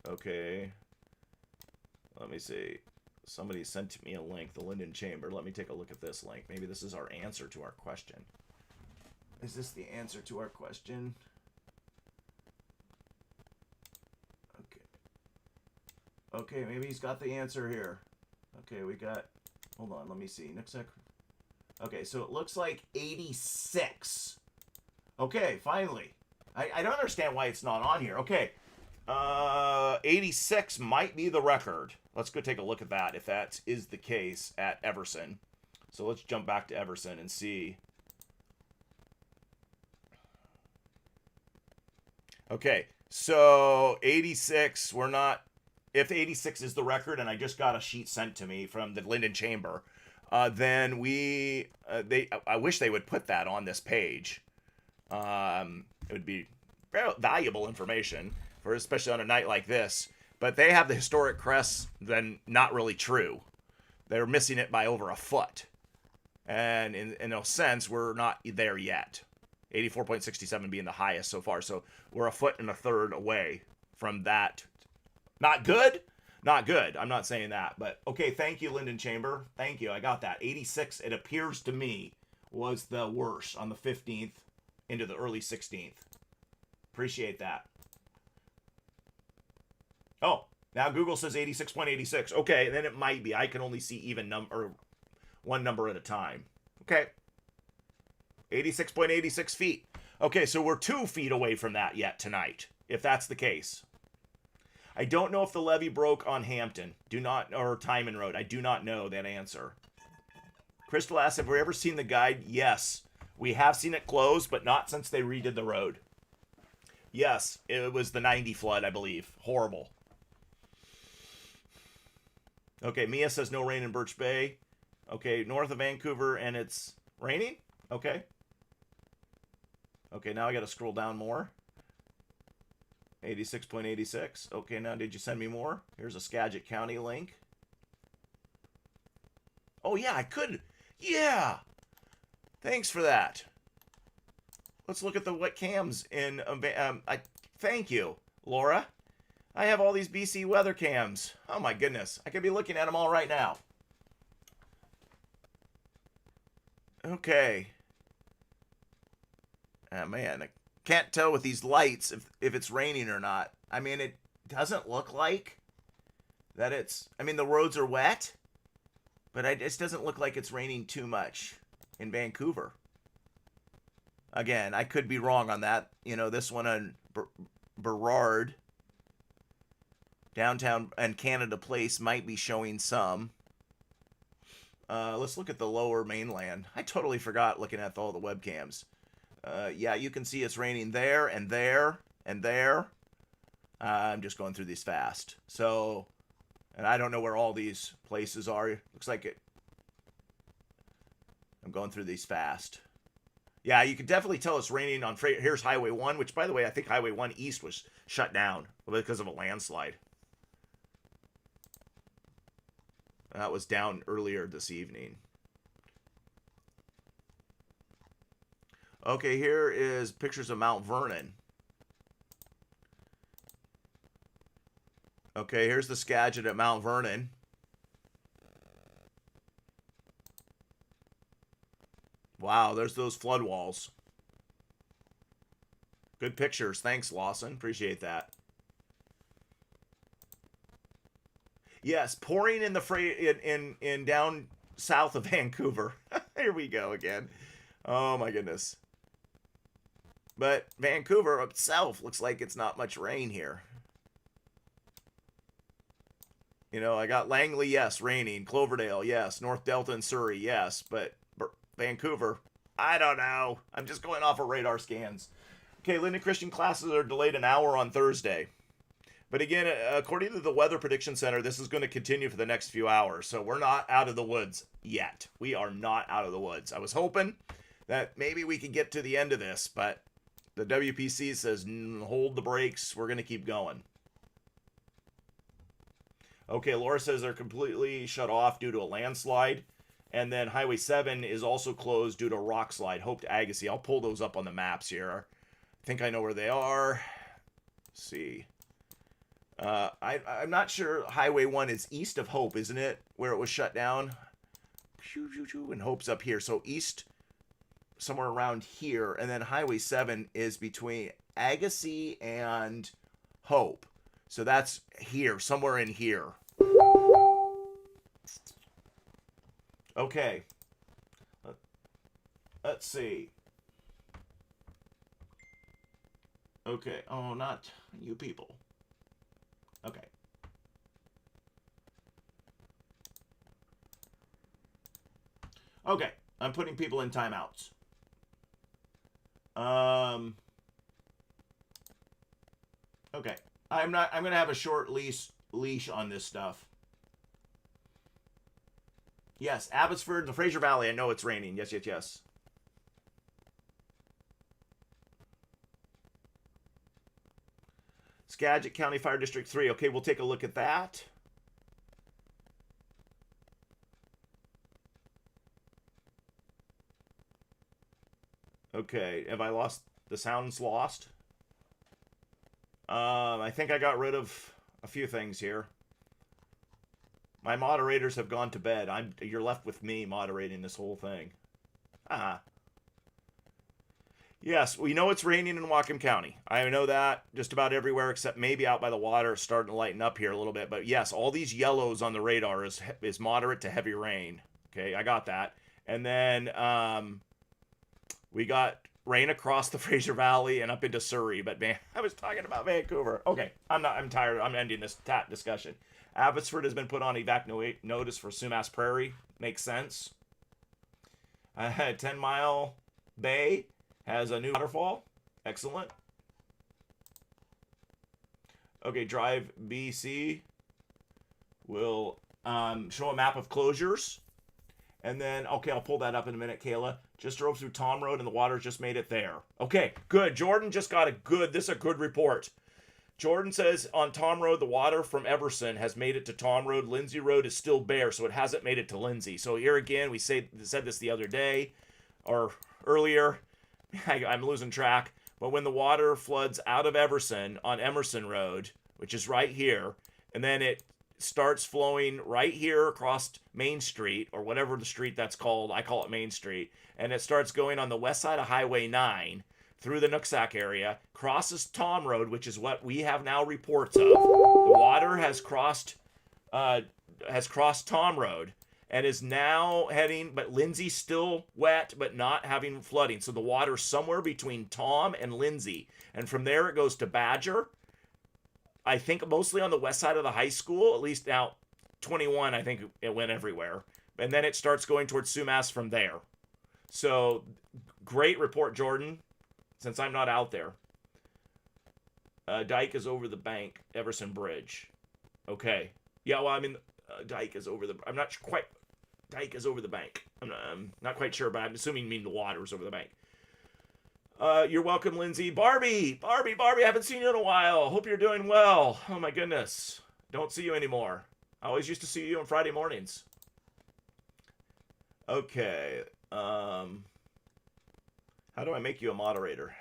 Okay. Let me see. Somebody sent me a link, the Linden Chamber. Let me take a look at this link. Maybe this is our answer to our question. Is this the answer to our question? Okay, maybe he's got the answer here. Okay, we got... Hold on, let me see. Okay, so it looks like 86. Okay, finally. I don't understand why it's not on here. Okay. 86 might be the record. Let's go take a look at that, if that is the case at Everson. So let's jump back to Everson and see... Okay, so 86, we're not... If 86 is the record, and I just got a sheet sent to me from the Linden Chamber, then I wish they would put that on this page. It would be very valuable information, for especially on a night like this. But they have the historic crests, then not really true. They're missing it by over a foot. And in a sense, we're not there yet. 84.67 being the highest so far. So we're a foot and a third away from that. Not good? Not good. I'm not saying that. But, okay, thank you, Linden Chamber. Thank you. I got that. 86, it appears to me, was the worst on the 15th into the early 16th. Appreciate that. Oh, now Google says 86.86. Okay, then it might be. I can only see even number, one number at a time. Okay. 86.86 feet. Okay, so we're 2 feet away from that yet tonight, if that's the case. I don't know if the levee broke on Hampton. Or Timon Road. I do not know that answer. Crystal asks, have we ever seen the guide? Yes. We have seen it close, but not since they redid the road. Yes, it was the 90 flood, I believe. Horrible. Okay, Mia says no rain in Birch Bay. Okay, north of Vancouver, and it's raining? Okay. Okay, now I got to scroll down more. 86.86. Okay, now did you send me more? Here's a Skagit County link. Oh, yeah, I could. Yeah. Thanks for that. Let's look at the webcams in. Thank you, Laura. I have all these BC weather cams. Oh my goodness, I could be looking at them all right now. Okay. Oh man, I can't tell with these lights if it's raining or not. I mean, it doesn't look like that it's. I mean, the roads are wet, but it just doesn't look like it's raining too much in Vancouver. Again, I could be wrong on that. You know, this one on Burrard, downtown and Canada Place might be showing some. Let's look at the lower mainland. I totally forgot looking at all the webcams. Yeah, you can see it's raining there and there and there. I'm just going through these fast. So, and I don't know where all these places are. Looks like it. I'm going through these fast. Yeah, you can definitely tell it's raining on. Here's Highway 1, which, by the way, I think Highway 1 East was shut down because of a landslide. That was down earlier this evening. Okay, here is pictures of Mount Vernon. Okay, here's the Skagit at Mount Vernon. Wow, there's those flood walls. Good pictures. Thanks, Lawson. Appreciate that. Yes, pouring in the in down south of Vancouver. Here we go again. Oh my goodness. But Vancouver itself looks like it's not much rain here. You know, I got Langley, yes, raining. Cloverdale, yes. North Delta and Surrey, yes. But Vancouver, I don't know. I'm just going off of radar scans. Okay, Linden Christian classes are delayed an hour on Thursday. But again, according to the Weather Prediction Center, this is going to continue for the next few hours. So we're not out of the woods yet. We are not out of the woods. I was hoping that maybe we could get to the end of this, but the WPC says hold the brakes. We're going to keep going. Okay, Laura says they're completely shut off due to a landslide. And then Highway 7 is also closed due to a rock slide. Hope to Agassiz. I'll pull those up on the maps here. I think I know where they are. Let's see. I'm not sure Highway 1 is east of Hope, isn't it? Where it was shut down. And Hope's up here. So east, somewhere around here. And then Highway 7 is between Agassiz and Hope. So that's here, somewhere in here. Okay. Let's see. Okay. Oh, not you people. Okay. Okay. I'm putting people in timeouts. Okay. I'm going to have a short leash on this stuff. Yes, Abbotsford, the Fraser Valley. I know it's raining. Yes, yes, yes. Skagit County Fire District 3. Okay, we'll take a look at that. Okay, have I lost? The sound's lost? I think I got rid of a few things here. My moderators have gone to bed. You're left with me moderating this whole thing. Yes, we know it's raining in Whatcom County. I know that just about everywhere except maybe out by the water. It's starting to lighten up here a little bit. But yes, all these yellows on the radar is moderate to heavy rain. Okay, I got that. And then we got rain across the Fraser Valley and up into Surrey. But man, I was talking about Vancouver. Okay, I'm tired. I'm ending this discussion. Abbotsford has been put on evacuate notice for Sumass Prairie. Makes sense. 10 Mile Bay has a new waterfall. Excellent. Okay, Drive BC will show a map of closures. And then, okay, I'll pull that up in a minute, Kayla. Just drove through Tom Road and the water just made it there. Okay, good. Jordan just got this is a good report. Jordan says on Tom Road, the water from Everson has made it to Tom Road. Lindsay Road is still bare, so it hasn't made it to Lindsay. So here again, we said this the other day or earlier. I'm losing track. But when the water floods out of Everson on Emerson Road, which is right here, and then it starts flowing right here across Main Street, or whatever the street that's called, I call it Main Street, and it starts going on the west side of Highway 9 through the Nooksack area, crosses Tom Road, which is what we have now reports of. The water has crossed Tom Road and is now heading, but Lindsay's still wet, but not having flooding. So the water's somewhere between Tom and Lindsay. And from there it goes to Badger. I think mostly on the west side of the high school, at least now 21, I think it went everywhere. And then it starts going towards Sumass from there. So great report, Jordan, since I'm not out there. Dike is over the bank, Everson Bridge. Okay. Yeah, well, I mean, Dike is over the... I'm not quite... Dike is over the bank. I'm not quite sure, but I'm assuming you mean the water is over the bank. You're welcome, Lindsay. Barbie, I haven't seen you in a while. Hope you're doing well. Oh, my goodness. Don't see you anymore. I always used to see you on Friday mornings. Okay. How do I make you a moderator?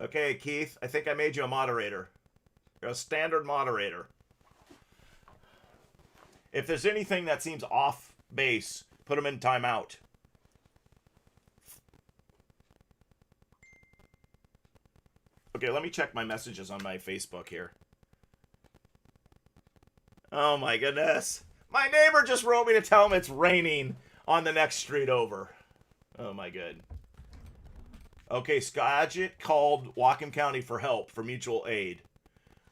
Okay, Keith, I think I made you a moderator. You're a standard moderator. If there's anything that seems off base, put them in timeout. Okay, let me check my messages on my Facebook here. Oh my goodness. My neighbor just wrote me to tell him it's raining on the next street over. Oh my good. Okay, Skagit called Whatcom County for help for mutual aid.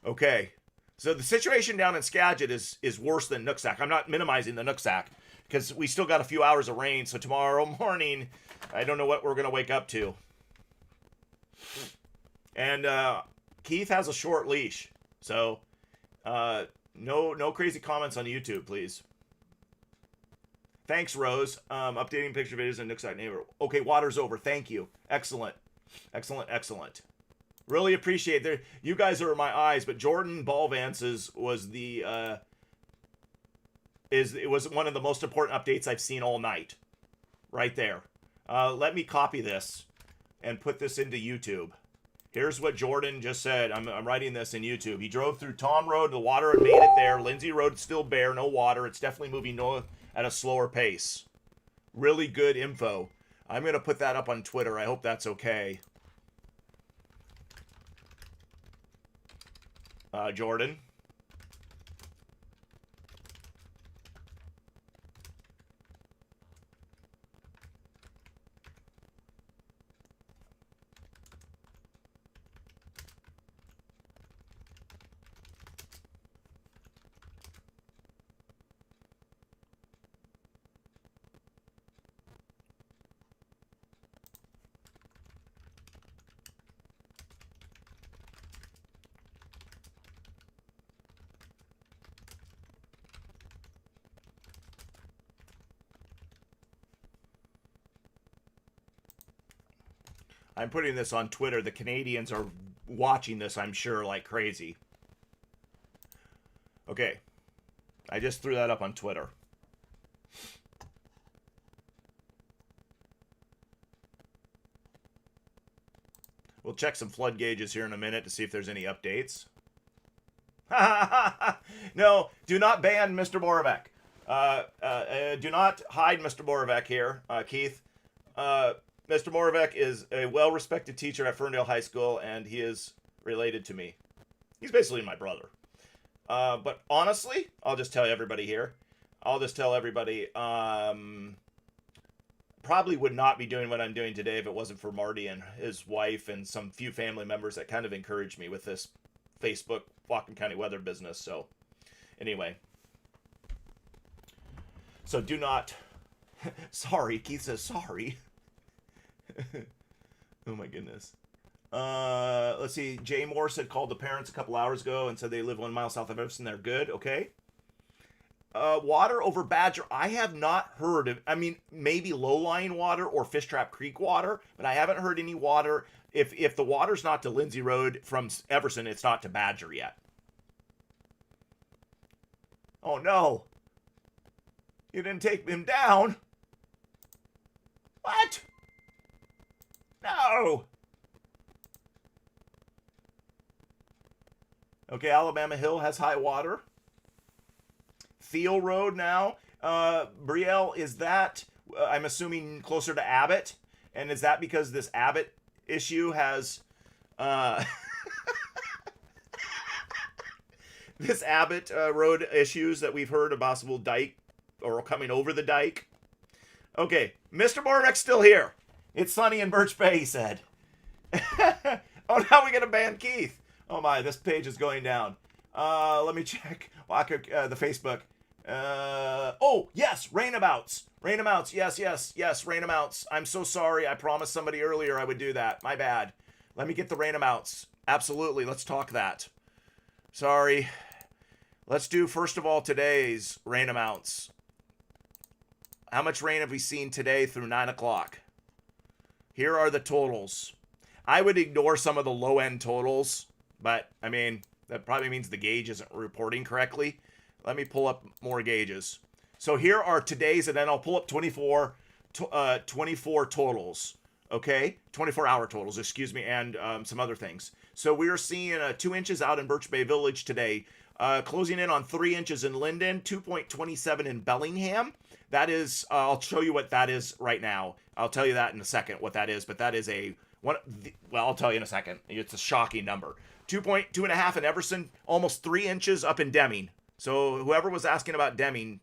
Okay, so the situation down in Skagit is worse than Nooksack. I'm not minimizing the Nooksack because we still got a few hours of rain. So tomorrow morning, I don't know what we're going to wake up to. And Keith has a short leash. So no crazy comments on YouTube, please. Thanks, Rose. Updating picture videos in Nooksack neighbor. Okay, water's over. Thank you. Excellent. Really appreciate it. You guys are my eyes, but Jordan Ballvance's was it was one of the most important updates I've seen all night. Right there. Let me copy this and put this into YouTube. Here's what Jordan just said. I'm writing this in YouTube. He drove through Tom Road. The water had made it there. Lindsay Road still bare. No water. It's definitely moving north at a slower pace. Really good info. I'm going to put that up on Twitter. I hope that's okay. Jordan. I'm putting this on Twitter. The Canadians are watching this, I'm sure, like crazy. Okay. I just threw that up on Twitter. We'll check some flood gauges here in a minute to see if there's any updates. No, do not ban Mr. Moravec. Do not hide Mr. Moravec here, Keith. Mr. Moravec is a well-respected teacher at Ferndale High School, and he is related to me. He's basically my brother. But honestly, I'll just tell everybody here. I'll just tell everybody, probably would not be doing what I'm doing today if it wasn't for Marty and his wife and some few family members that kind of encouraged me with this Facebook Whatcom County weather business. So anyway. So do not... Sorry, Keith says sorry. Oh my goodness. Let's see. Jay Morse had called the parents a couple hours ago and said they live 1 mile south of Everson. They're good. Okay. Water over Badger. I have not heard of, I mean, maybe low-lying water or Fish Trap Creek water, but I haven't heard any water. If the water's not to Lindsay Road from Everson, it's not to Badger yet. Oh no. You didn't take him down. What? No. Okay, Alabama Hill has high water. Thiel Road now. Brielle, is that, I'm assuming, closer to Abbott? And is that because this Abbott issue has... this Abbott road issues that we've heard, a possible dike or coming over the dike? Okay, Mr. Moravec's still here. It's sunny in Birch Bay, he said. Oh, now we got to ban Keith. Oh my, this page is going down. Let me check the Facebook. Oh, yes, rainabouts. Rainabouts, yes, rainabouts. I'm so sorry. I promised somebody earlier I would do that. My bad. Let me get the rainabouts. Absolutely, let's talk that. Sorry. Let's do, first of all, today's rainabouts. How much rain have we seen today through 9 o'clock? Here are the totals. I would ignore some of the low-end totals, but, I mean, that probably means the gauge isn't reporting correctly. Let me pull up more gauges. So here are today's, and then I'll pull up 24 totals, okay? 24-hour totals, excuse me, and some other things. So we are seeing 2 inches out in Birch Bay Village today, closing in on 3 inches in Linden, 2.27 in Bellingham. That is, I'll show you what that is right now. I'll tell you that in a second, what that is, but that is well, I'll tell you in a second. It's a shocking number. 2.5 in Everson, almost 3 inches up in Deming. So whoever was asking about Deming,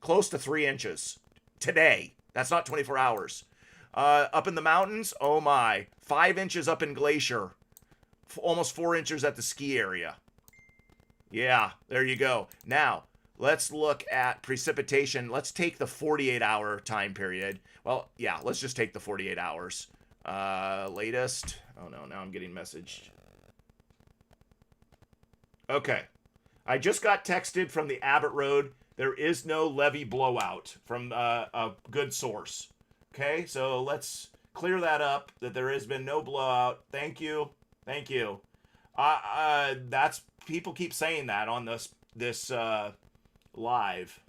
close to 3 inches today. That's not 24 hours. Up in the mountains, oh my, 5 inches up in Glacier, almost 4 inches at the ski area. Yeah, there you go. Now, let's look at precipitation. Let's take the 48-hour time period. Well, yeah, let's just take the 48 hours. Latest. Oh no, now I'm getting messaged. Okay. I just got texted from the Abbott Road. There is no levee blowout from a good source. Okay, so let's clear that up, that there has been no blowout. Thank you. Thank you. That's, people keep saying that on this live.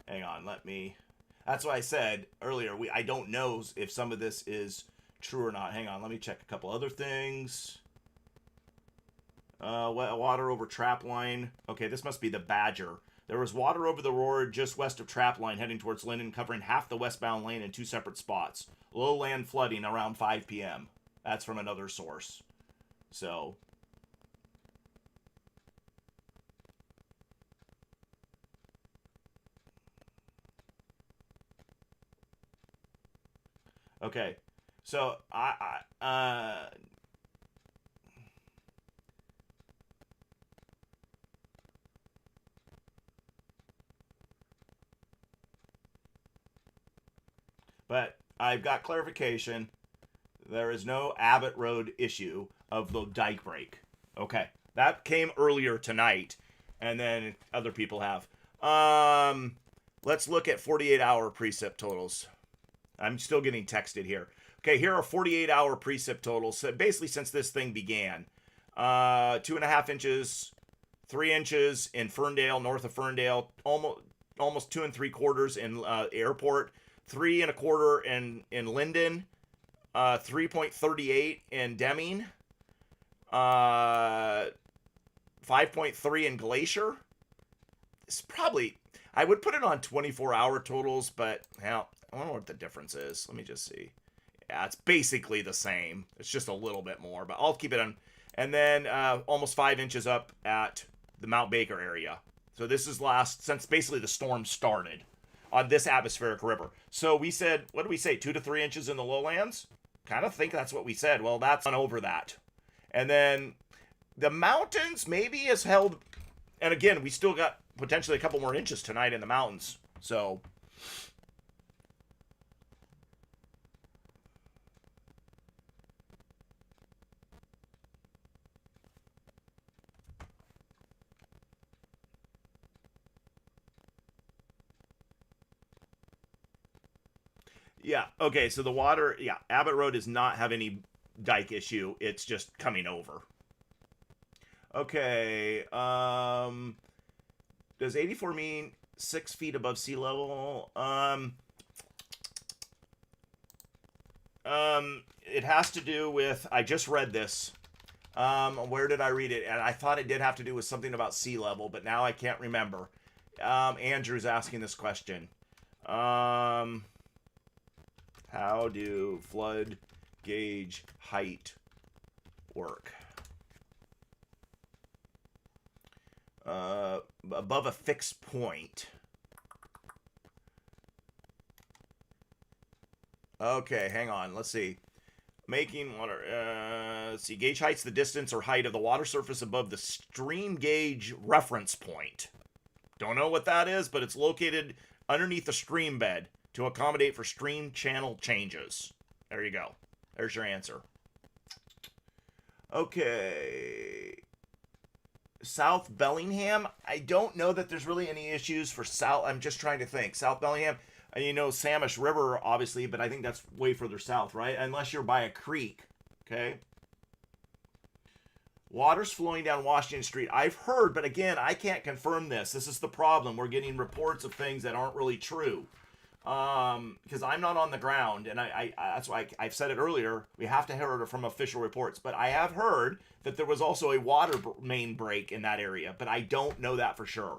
Hang on, that's what I said earlier. I don't know if some of this is true or not. Hang on, let me check a couple other things. Water over trap line. Okay, this must be the Badger. There was water over the road just west of trap line heading towards Linden, covering half the westbound lane in 2 separate spots. Lowland flooding around 5 p.m. That's from another source. So... Okay, so but I've got clarification. There is no Abbott Road issue of the dike break. Okay, that came earlier tonight, and then other people have. Let's look at 48-hour precip totals. I'm still getting texted here. Okay, here are 48-hour precip totals. So basically, since this thing began, 2.5 inches, 3 inches in Ferndale, north of Ferndale, almost 2 3/4 in Airport, 3 1/4 in Linden, 3.38 in Deming, 5.3 in Glacier. It's probably, I would put it on 24-hour totals, but hell, I don't know what the difference is. Let me just see. Yeah, it's basically the same. It's just a little bit more, but I'll keep it on. And then almost 5 inches up at the Mount Baker area. So this is since basically the storm started on this atmospheric river. So we said, what did we say, 2 to 3 inches in the lowlands? Kind of think that's what we said. Well, that's on over that. And then the mountains maybe has held, and again, we still got potentially a couple more inches tonight in the mountains. So yeah, okay, so the water, yeah, Abbott Road does not have any dike issue. It's just coming over. Okay, does 84 mean 6 feet above sea level? It has to do with, I just read this. Where did I read it? And I thought it did have to do with something about sea level, but now I can't remember. Andrew's asking this question. How do flood gauge height work? Above a fixed point. Okay, hang on. Let's see. Making water. Let's see. Gauge height's the distance or height of the water surface above the stream gauge reference point. Don't know what that is, but it's located underneath the stream bed to accommodate for stream channel changes. There you go. There's your answer. Okay. South Bellingham. I don't know that there's really any issues for South. I'm just trying to think. South Bellingham. And you know Samish River, obviously, but I think that's way further south, right? Unless you're by a creek. Okay. Water's flowing down Washington Street. I've heard, but again, I can't confirm this. This is the problem. We're getting reports of things that aren't really true. Because I'm not on the ground, and I that's why I've said it earlier. We have to hear it from official reports. But I have heard that there was also a water main break in that area, but I don't know that for sure.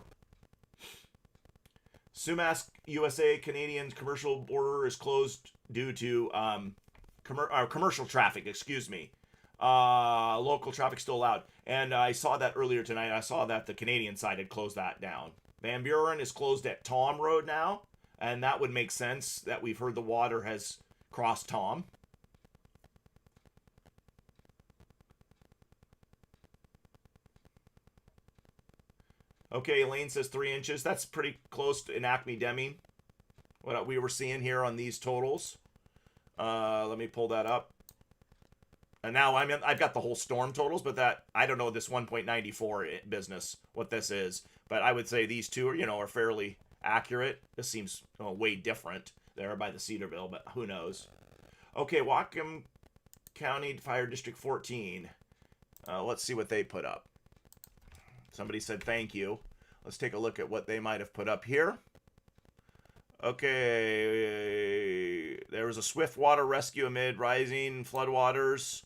Sumass USA Canadian commercial border is closed due to commercial traffic. Excuse me. Local traffic still allowed, and I saw that earlier tonight. I saw that the Canadian side had closed that down. Van Buren is closed at Tom Road now. And that would make sense that we've heard the water has crossed Tom. Okay, Elaine says 3 inches. That's pretty close to in Acme Deming. What we were seeing here on these totals. Let me pull that up. And now I've got the whole storm totals, but that I don't know this 1.94 business, what this is. But I would say these two are fairly accurate. This seems way different there by the Cedarville, but who knows. Okay, Whatcom County Fire District 14. Let's see what they put up. Somebody said thank you. Let's take a look at what they might have put up here. Okay, there was a Swiftwater rescue amid rising floodwaters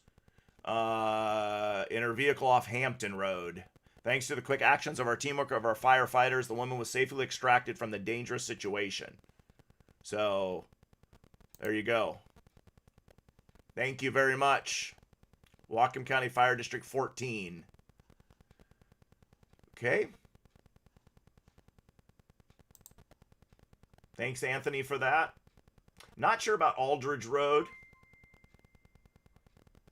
in her vehicle off Hampton Road. Thanks to the quick actions of our teamwork of our firefighters, the woman was safely extracted from the dangerous situation. So, there you go. Thank you very much. Whatcom County Fire District 14. Okay. Thanks, Anthony, for that. Not sure about Aldridge Road.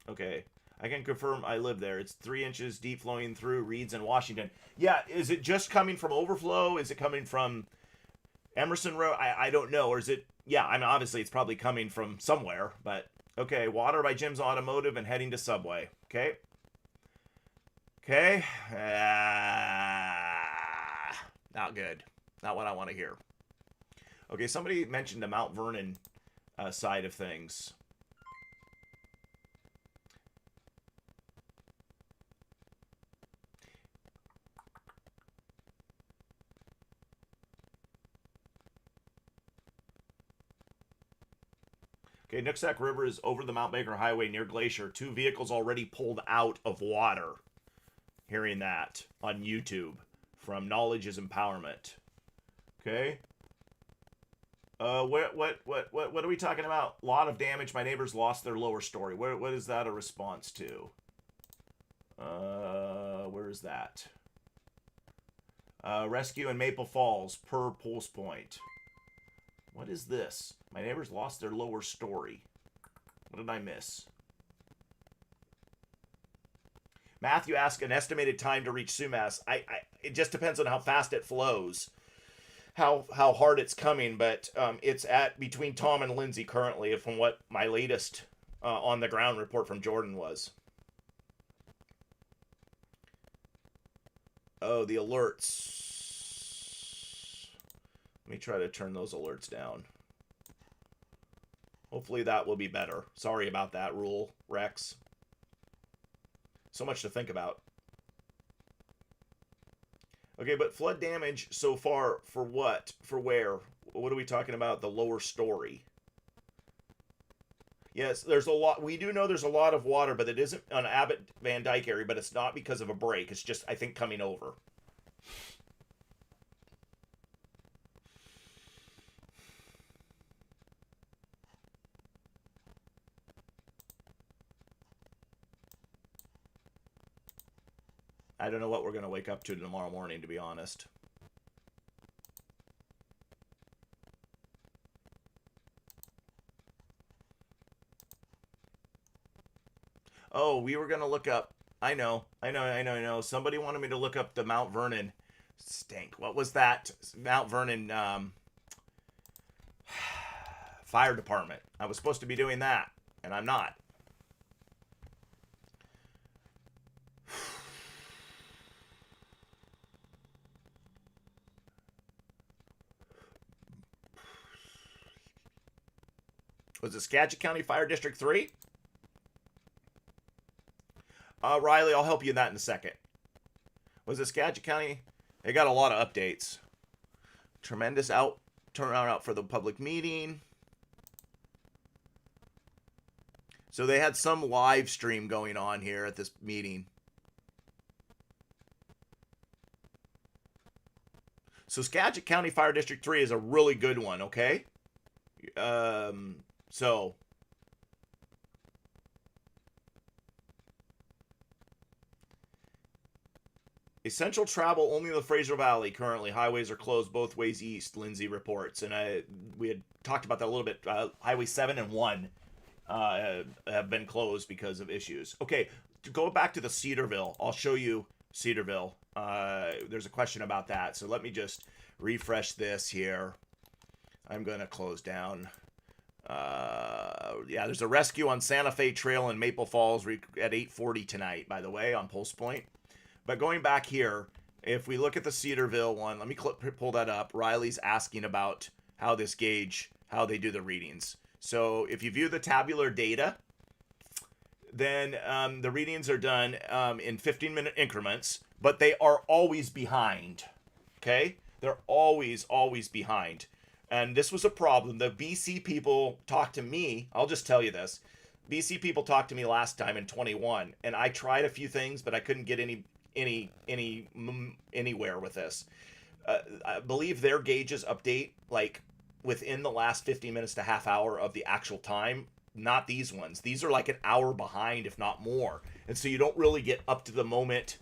Okay. I can confirm I live there. It's 3 inches deep flowing through Reeds and Washington. Yeah, is it just coming from overflow? Is it coming from Emerson Road? I don't know. Or is it, yeah, I mean, obviously it's probably coming from somewhere. But, okay, water by Jim's Automotive and heading to Subway. Okay. Okay. Not good. Not what I want to hear. Okay, somebody mentioned the Mount Vernon side of things. Okay, Nooksack River is over the Mount Baker Highway near Glacier. 2 vehicles already pulled out of water. Hearing that on YouTube from Knowledge is Empowerment. Okay. What are we talking about? A lot of damage. My neighbors lost their lower story. What is that a response to? Where is that? Rescue in Maple Falls per pulse point. What is this? My neighbors lost their lower story. What did I miss? Matthew asked an estimated time to reach Sumass. It just depends on how fast it flows, how hard it's coming, but it's at between Tom and Lindsay currently, from what my latest on the ground report from Jordan was. Oh, the alerts. Let me try to turn those alerts down. Hopefully that will be better. Sorry about that, Rule Rex. So much to think about. Okay, but flood damage so far for what? For where? What are we talking about? The lower story. Yes, there's a lot. We do know there's a lot of water, but it isn't on Abbott Van Dyke area, but it's not because of a break. It's just, I think, coming over. I don't know what we're going to wake up to tomorrow morning, to be honest. Oh, we were going to look up. I know. Somebody wanted me to look up the Mount Vernon. Stink. What was that? Mount Vernon fire department. I was supposed to be doing that, and I'm not. Was it Skagit County Fire District 3? Riley, I'll help you in that in a second. Was it Skagit County? They got a lot of updates. Tremendous turnout out for the public meeting. So they had some live stream going on here at this meeting. So Skagit County Fire District 3 is a really good one, okay? So essential travel only in the Fraser Valley currently. Highways are closed both ways east, Lindsay reports. And we had talked about that a little bit. Highway 7 and 1 have been closed because of issues. Okay, to go back to the Cedarville, I'll show you Cedarville. There's a question about that. So let me just refresh this here. I'm going to close down. Yeah, there's a rescue on Santa Fe Trail in Maple Falls at 8:40 tonight, by the way, on Pulse Point. But going back here, if we look at the Cedarville one, let me pull that up. Riley's asking about how this gauge, how they do the readings. So if you view the tabular data, then the readings are done in 15-minute increments, but they are always behind. Okay? They're always behind. And this was a problem. The BC people talked to me. I'll just tell you this. BC people talked to me last time in 21, and I tried a few things, but I couldn't get anywhere with this. I believe their gauges update like within the last 15 minutes to half hour of the actual time. Not these ones. These are like an hour behind, if not more. And so you don't really get up to the moment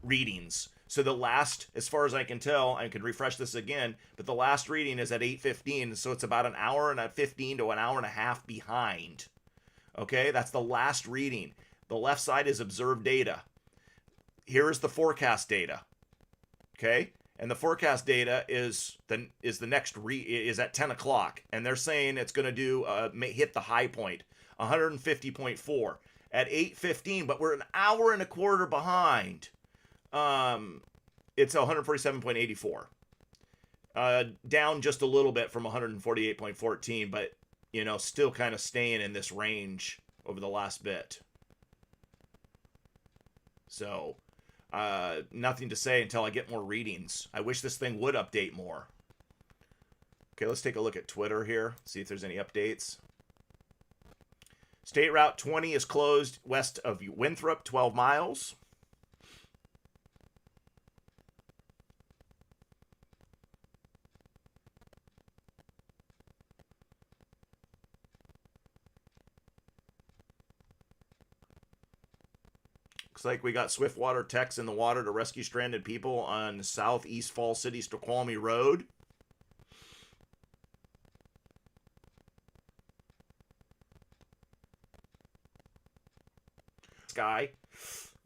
readings. So the last, as far as I can tell, I can refresh this again, but the last reading is at 8:15, so it's about an hour and 15 to an hour and a half behind. Okay, that's the last reading. The left side is observed data. Here is the forecast data. Okay, and the forecast data is the next is at 10 o'clock, and they're saying it's going to do hit the high point, 150.4 at 8:15, but we're an hour and a quarter behind. It's 147.84. Down just a little bit from 148.14, but still kind of staying in this range over the last bit. So, nothing to say until I get more readings. I wish this thing would update more. Okay, let's take a look at Twitter here, see if there's any updates. State Route 20 is closed west of Winthrop, 12 miles. Looks like we got Swiftwater techs in the water to rescue stranded people on southeast Fall City Snoqualmie Road. Sky.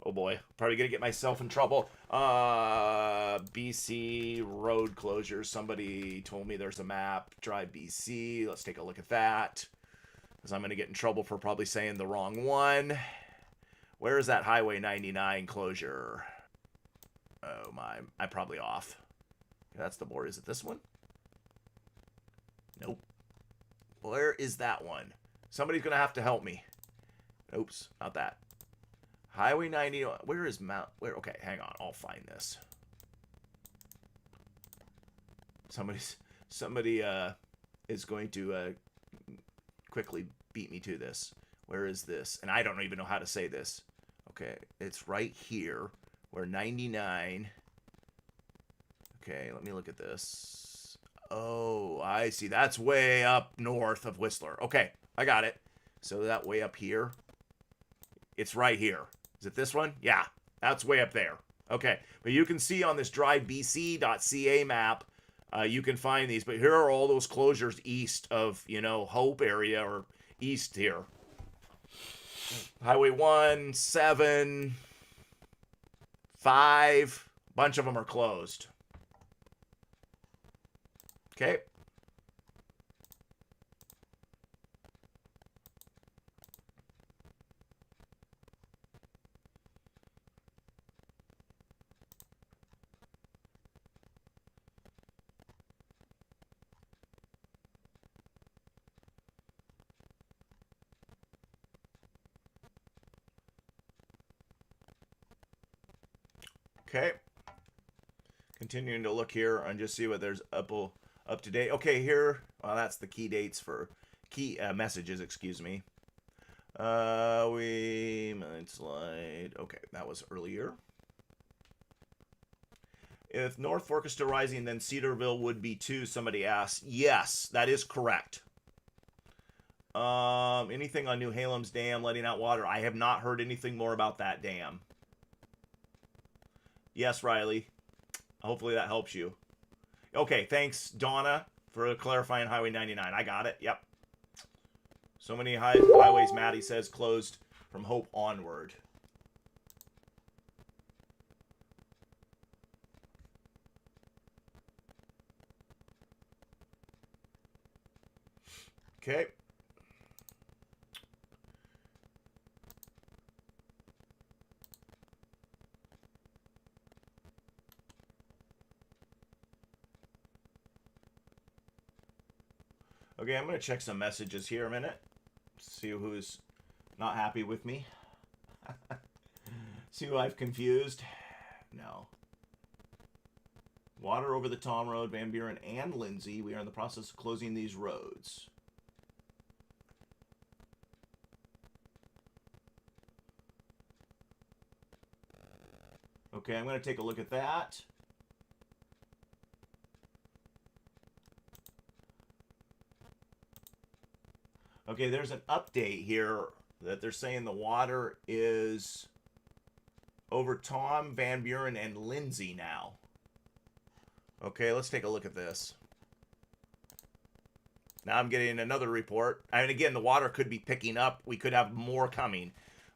Oh boy, probably gonna get myself in trouble. BC road closures. Somebody told me there's a map. Drive BC. Let's take a look at that, because I'm gonna get in trouble for probably saying the wrong one. Where is that Highway 99 closure? Oh my, I'm probably off. That's the board. Is it this one? Nope. Where is that one? Somebody's gonna have to help me. Oops, not that. Highway 90. Where is Mount? Where? Okay, hang on. I'll find this. Somebody is going to quickly beat me to this. Where is this? And I don't even know how to say this. Okay, it's right here. Where 99. Okay, let me look at this. Oh, I see. That's way up north of Whistler. Okay, I got it. So that way up here. It's right here. Is it this one? Yeah, that's way up there. Okay, but you can see on this drivebc.ca map, you can find these. But here are all those closures east of, Hope area or east here. Highway 1, 7, 5, bunch of them are closed. Okay. Okay. Continuing to look here and just see what there's up to date. Okay, here. Well, that's the key dates for key messages, excuse me. Landslide. Okay, that was earlier. If North Fork is still rising, then Cedarville would be too, somebody asked. Yes, that is correct. Anything on New Halem's dam letting out water? I have not heard anything more about that dam. Yes, Riley. Hopefully that helps you. Okay, thanks, Donna, for clarifying Highway 99. I got it. Yep. So many highways, Maddie says, closed from Hope onward. Okay. Okay, I'm going to check some messages here a minute. See who's not happy with me. See who I've confused. No. Water over the Tom Road, Van Buren, and Lindsay. We are in the process of closing these roads. Okay, I'm going to take a look at that. Okay, there's an update here that they're saying the water is over Tom, Van Buren, and Lindsay now. Okay, let's take a look at this. Now I'm getting another report. And again, the water could be picking up. We could have more coming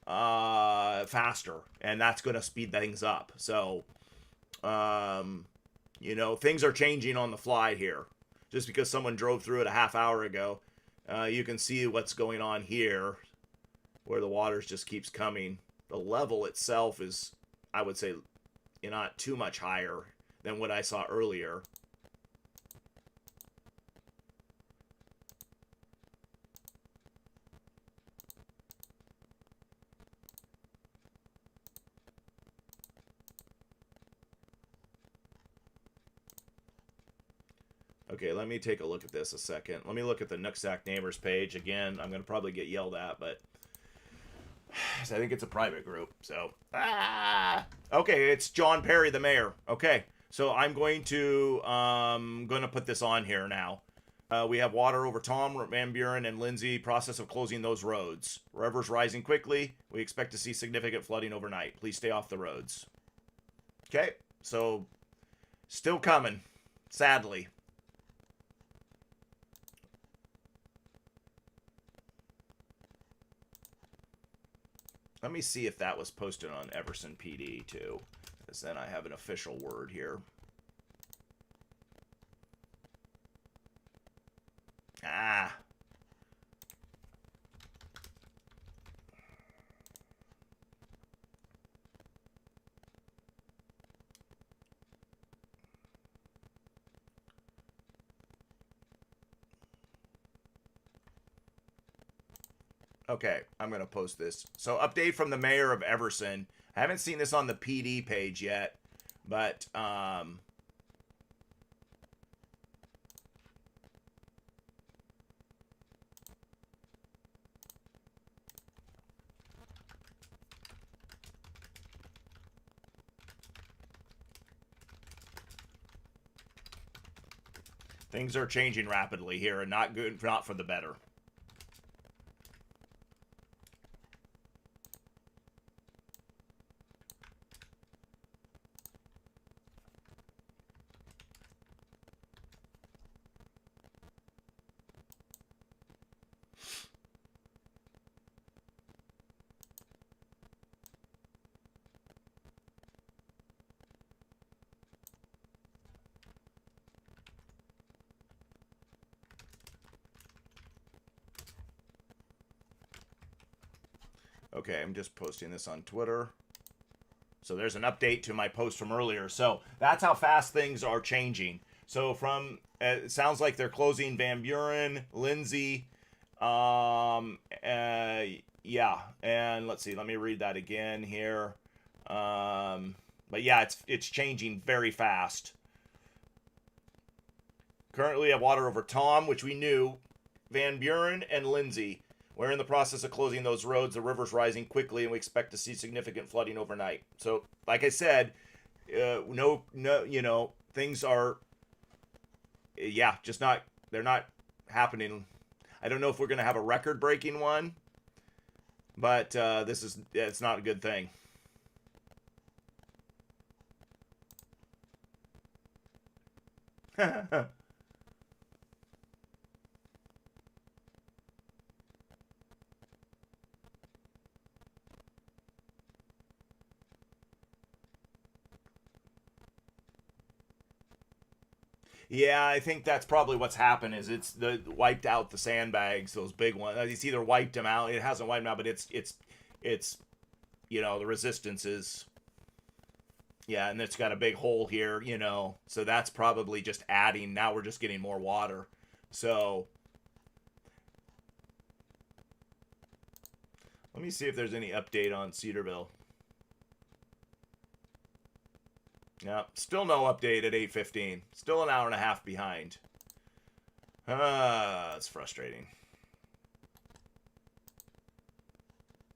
faster, and that's going to speed things up. So, things are changing on the fly here. Just because someone drove through it a half hour ago, you can see what's going on here, where the water just keeps coming. The level itself is, I would say, not too much higher than what I saw earlier. Okay, let me take a look at this a second. Let me look at the Nooksack Neighbors page. Again, I'm going to probably get yelled at, but I think it's a private group. So, okay, it's John Perry, the mayor. Okay, so I'm going to put this on here now. We have water over Tom, Van Buren, and Lindsay. Process of closing those roads. Rivers rising quickly. We expect to see significant flooding overnight. Please stay off the roads. Okay, so still coming, sadly. Let me see if that was posted on Everson PD too, because then I have an official word here. Ah. Okay, I'm going to post this. So, update from the mayor of Everson. I haven't seen this on the PD page yet, but things are changing rapidly here, and not for the better. Okay, I'm just posting this on Twitter. So there's an update to my post from earlier. So that's how fast things are changing. So from, it sounds like they're closing Van Buren, Lindsay, yeah. And let's see, let me read that again here. But yeah, it's changing very fast. Currently, we have water over Tom, which we knew, Van Buren, and Lindsay. We're in the process of closing those roads. The river's rising quickly, and we expect to see significant flooding overnight. So, like I said, things are, they're not happening. I don't know if we're going to have a record-breaking one, but it's not a good thing. Yeah, I think that's probably what's happened. Is it's wiped out the sandbags, those big ones. It's either wiped them out. It hasn't wiped them out, but it's the resistance is, yeah, and it's got a big hole here, so that's probably just adding. Now we're just getting more water. So let me see if there's any update on Cedarville. Yeah, still no update at 8:15. Still an hour and a half behind. It's frustrating.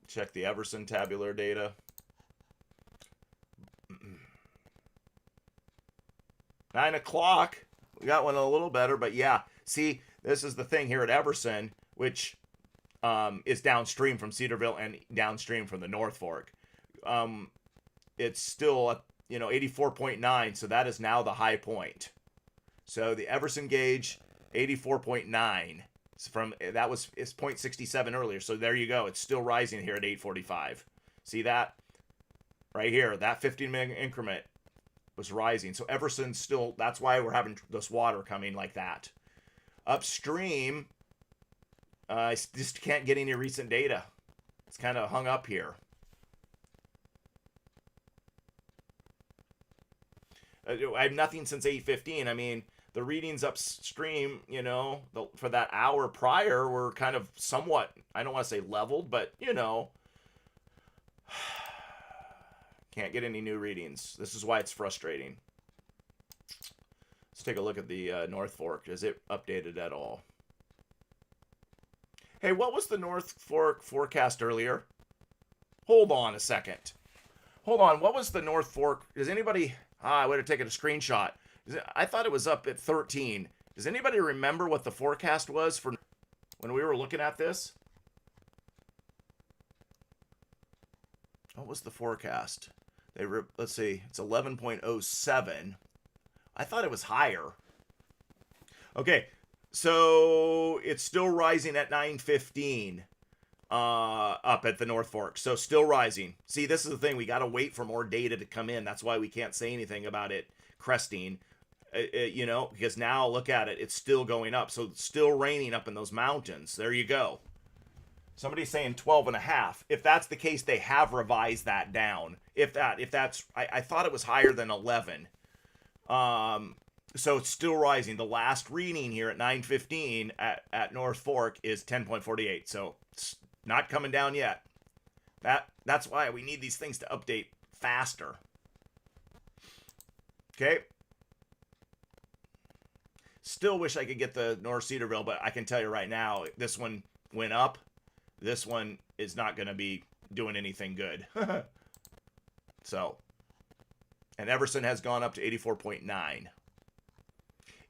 Check the Everson tabular data. 9 o'clock. We got one a little better, but yeah. See, this is the thing here at Everson, which is downstream from Cedarville and downstream from the North Fork. It's still 84.9, so that is now the high point. So the Everson gauge, 84.9. It's it's 0.67 earlier. So there you go. It's still rising here at 8:45. See that? Right here, that 15-minute increment was rising. So Everson's still, that's why we're having this water coming like that. Upstream, I just can't get any recent data. It's kind of hung up here. I have nothing since 8:15. I mean, the readings upstream, for that hour prior were kind of somewhat, I don't want to say leveled, but, can't get any new readings. This is why it's frustrating. Let's take a look at the North Fork. Is it updated at all? Hey, what was the North Fork forecast earlier? Hold on a second. Hold on. What was the North Fork? Does anybody... I would have taken a screenshot. I thought it was up at 13. Does anybody remember what the forecast was for when we were looking at this? What was the forecast? Let's see. It's 11.07. I thought it was higher. Okay, so it's still rising at 9:15 up at the North Fork. So still rising. See, this is the thing. We got to wait for more data to come in. That's why we can't say anything about it cresting, you know, because now look at it. It's still going up. So it's still raining up in those mountains. There you go. Somebody's saying 12 and a half. If that's the case, they have revised that down. If that's, I thought it was higher than 11. So it's still rising. The last reading here at 9:15 at North Fork is 10.48. So it's not coming down yet. That's why we need these things to update faster. Okay. Still wish I could get the North Cedarville, but I can tell you right now, this one went up. This one is not going to be doing anything good. So, and Everson has gone up to 84.9.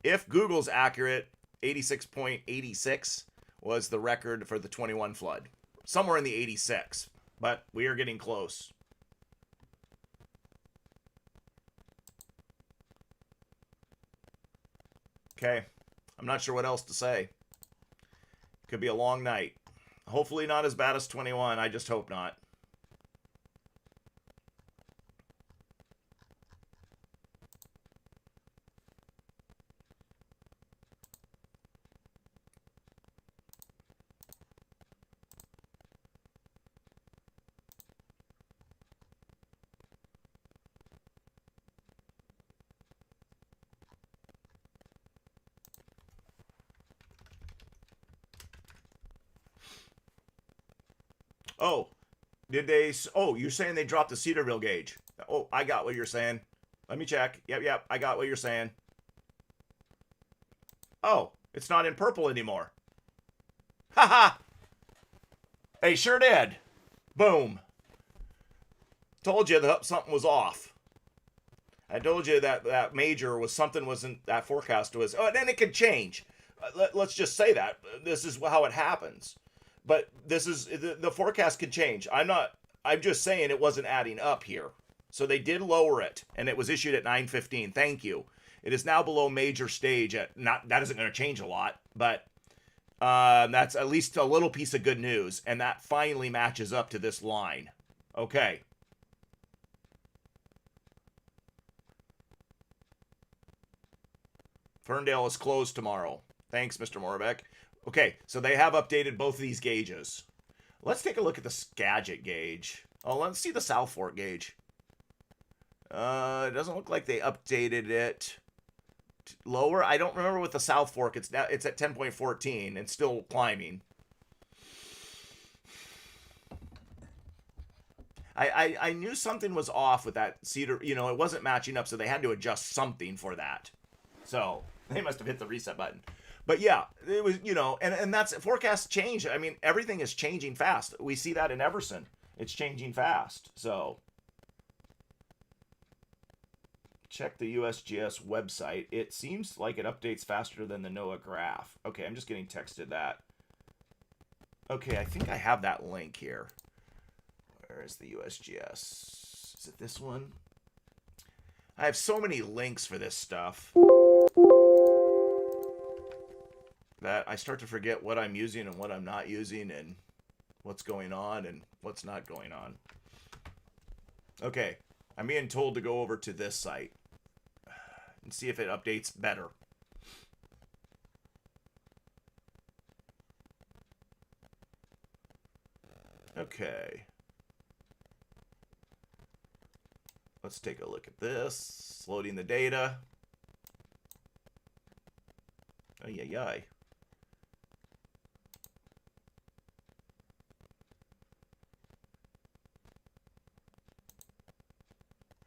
If Google's accurate, 86.86 was the record for the 21 flood. Somewhere in the 86, but we are getting close. Okay, I'm not sure what else to say. Could be a long night. Hopefully not as bad as 21. I just hope not. Oh, did they? Oh, you're saying they dropped the Cedarville gauge. Oh, I got what you're saying. Let me check. Yep, I got what you're saying. Oh, it's not in purple anymore. Haha. They sure did. Boom. Told you that something was off. I told you that major was something wasn't, that forecast was. Oh, and then it could change. Let's just say that. This is how it happens. But this is, the forecast could change. I'm just saying it wasn't adding up here. So they did lower it, and it was issued at 9:15. Thank you. It is now below major stage at, that isn't going to change a lot, but that's at least a little piece of good news, and that finally matches up to this line. Okay. Ferndale is closed tomorrow. Thanks, Mr. Morbeck. Okay, so they have updated both of these gauges. Let's take a look at the Skagit gauge. Oh, let's see the South Fork gauge. It doesn't look like they updated it lower. I don't remember with the South Fork. It's at 10.14 and still climbing. I knew something was off with that Cedar. You know, it wasn't matching up, so they had to adjust something for that. So they must have hit the reset button. But yeah, it was, you know, and that's, forecasts change. I mean, everything is changing fast. We see that in Everson. It's changing fast. So check the USGS website. It seems like it updates faster than the NOAA graph. Okay, I'm just getting texted that. Okay, I think I have that link here. Where is the USGS? Is it this one? I have so many links for this stuff that I start to forget what I'm using and what I'm not using and what's going on and what's not going on. Okay, I'm being told to go over to this site and see if it updates better. Okay. Let's take a look at this. Loading the data. Oh, yeah.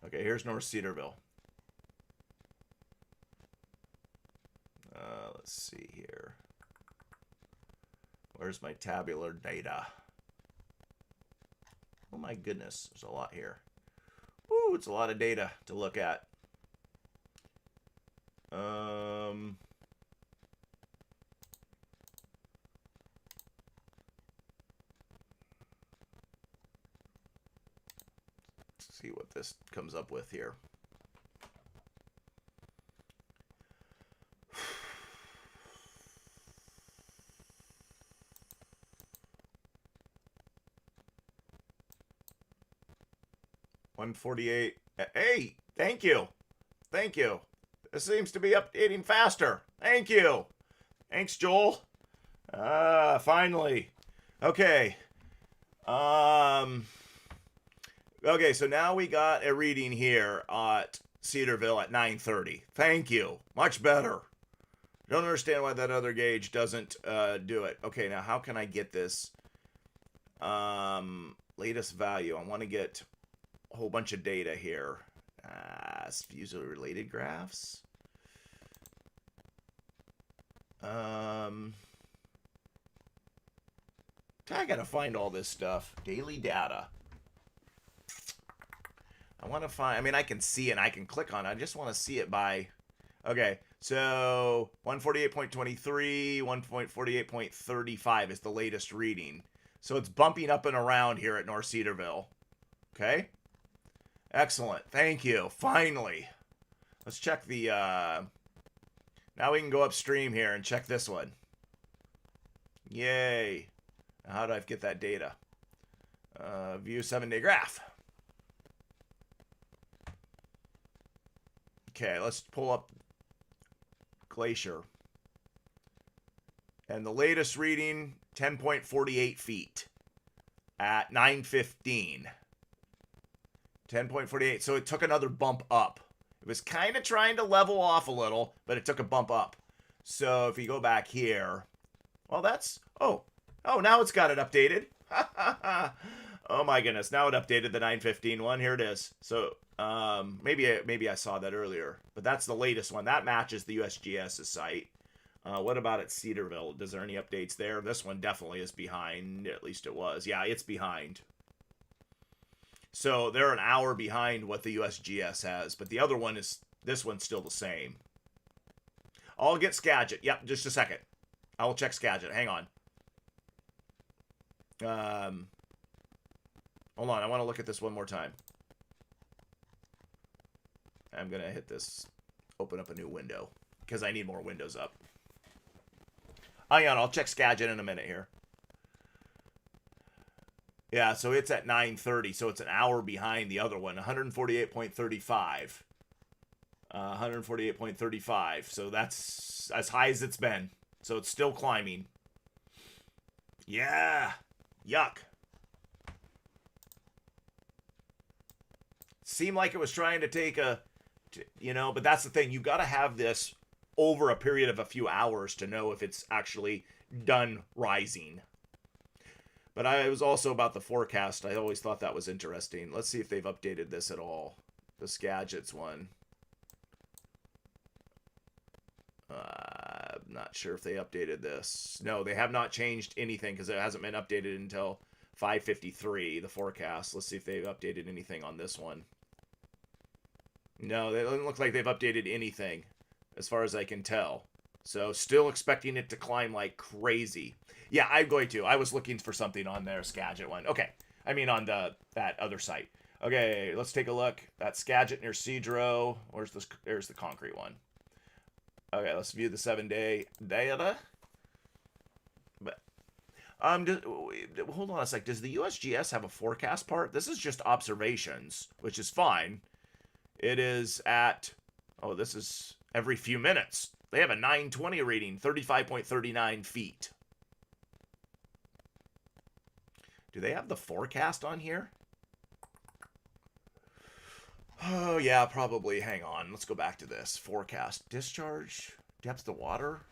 Okay, here's North Cedarville. Where's my tabular data? Oh my goodness, there's a lot here. Woo, it's a lot of data to look at. Let's see what this comes up with here. $148. Hey, thank you. Thank you. This seems to be updating faster. Thank you. Thanks, Joel. Finally. Okay. Okay, so now we got a reading here at Cedarville at 9:30. Thank you. Much better. Don't understand why that other gauge doesn't do it. Okay, now how can I get this latest value? I want to get a whole bunch of data here. Usually related graphs. I gotta find all this stuff. Daily data. I want to find, I mean, I can see it and I can click on it. I just want to see it by, okay, so 148.23, 1.48.35 is the latest reading. So it's bumping up and around here at North Cedarville. Okay. Excellent. Thank you. Finally. Let's check the, now we can go upstream here and check this one. Yay. Now how do I get that data? View 7-day graph. Okay, let's pull up Glacier. And the latest reading, 10.48 feet at 9:15. 10.48. So it took another bump up. It was kind of trying to level off a little, but it took a bump up. So if you go back here, well, that's, oh, now it's got it updated. Oh my goodness. Now it updated the 9:15 one. Here it is. So maybe I saw that earlier, but that's the latest one. That matches the USGS's site. What about at Cedarville? Is there any updates there? This one definitely is behind. At least it was. Yeah, it's behind. So they're an hour behind what the USGS has, but the other one is, this one's still the same. I'll get Skagit. Yep, just a second. I will check Skagit. Hang on. Hold on. I want to look at this one more time. I'm going to hit this, open up a new window, because I need more windows up. Hang on, I'll check Skagit in a minute here. Yeah, so it's at 9:30, so it's an hour behind the other one. 148.35. 148.35, so that's as high as it's been. So it's still climbing. Yeah, yuck. Seemed like it was trying to take a, you know, but that's the thing. You got to have this over a period of a few hours to know if it's actually done rising. But it was also about the forecast. I always thought that was interesting. Let's see if they've updated this at all. The Skagit's one. I'm not sure if they updated this. No, they have not changed anything because it hasn't been updated until 5:53, the forecast. Let's see if they've updated anything on this one. No, it doesn't look like they've updated anything as far as I can tell. So still expecting it to climb like crazy. Yeah, I'm going to. I was looking for something on their Skagit one. Okay. I mean on that other site. Okay, let's take a look. That's Skagit near Cedro. There's the concrete one. Okay, let's view the 7-day data. But hold on a sec. Does the USGS have a forecast part? This is just observations, which is fine. It is at, oh, this is every few minutes. They have a 9:20 reading, 35.39 feet. Do they have the forecast on here? Oh, yeah, probably. Hang on. Let's go back to this. Forecast. Discharge. Depth of water.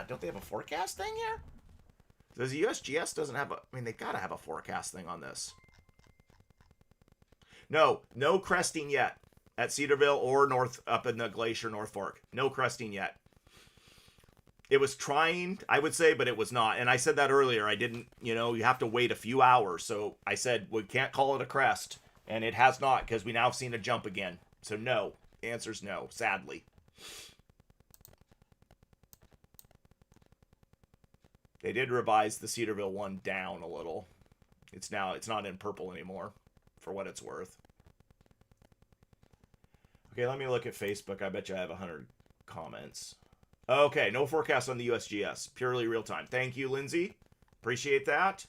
Don't they have a forecast thing here? Does the USGS doesn't have a... I mean, they got to have a forecast thing on this. No cresting yet at Cedarville or north up in the Glacier North Fork. No cresting yet. It was trying, I would say, but it was not. And I said that earlier. I didn't, you know, you have to wait a few hours. So I said, we can't call it a crest. And it has not, because we now have seen a jump again. So no. The answer's no, sadly. They did revise the Cedarville one down a little. It's not in purple anymore, for what it's worth. Okay, let me look at Facebook. I bet you I have 100 comments. Okay, no forecast on the USGS. Purely real time. Thank you, Lindsay. Appreciate that.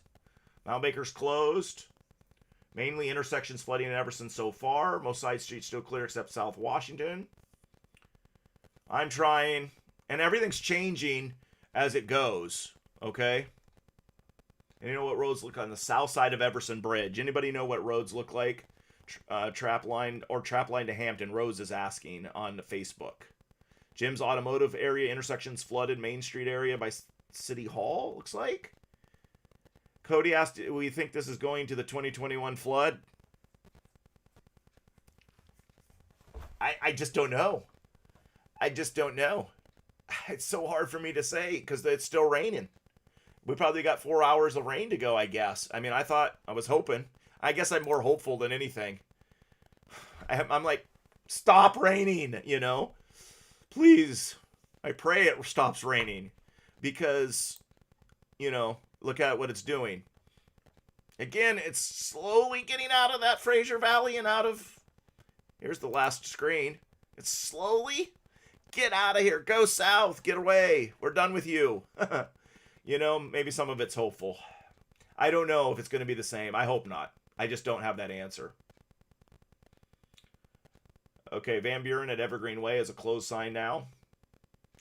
Mount Baker's closed. Mainly intersections flooding in Everson so far. Most side streets still clear except South Washington. I'm trying. And everything's changing as it goes. Okay? And you know what roads look on the south side of Everson Bridge? Anybody know what roads look like? Trap line to Hampton. Rose is asking on Facebook. Jim's automotive area intersections flooded. Main Street area by City Hall, looks like. Cody asked, do we think this is going to the 2021 flood? I just don't know. I just don't know. It's so hard for me to say because it's still raining. We probably got 4 hours of rain to go, I guess. I mean, I was hoping. I guess I'm more hopeful than anything. I'm like, stop raining, you know? Please. I pray it stops raining. Because, you know, look at what it's doing. Again, it's slowly getting out of that Fraser Valley and out of... Here's the last screen. It's slowly... Get out of here. Go south. Get away. We're done with you. You know, maybe some of it's hopeful. I don't know if it's going to be the same. I hope not. I just don't have that answer. Okay, Van Buren at Evergreen Way is a closed sign now.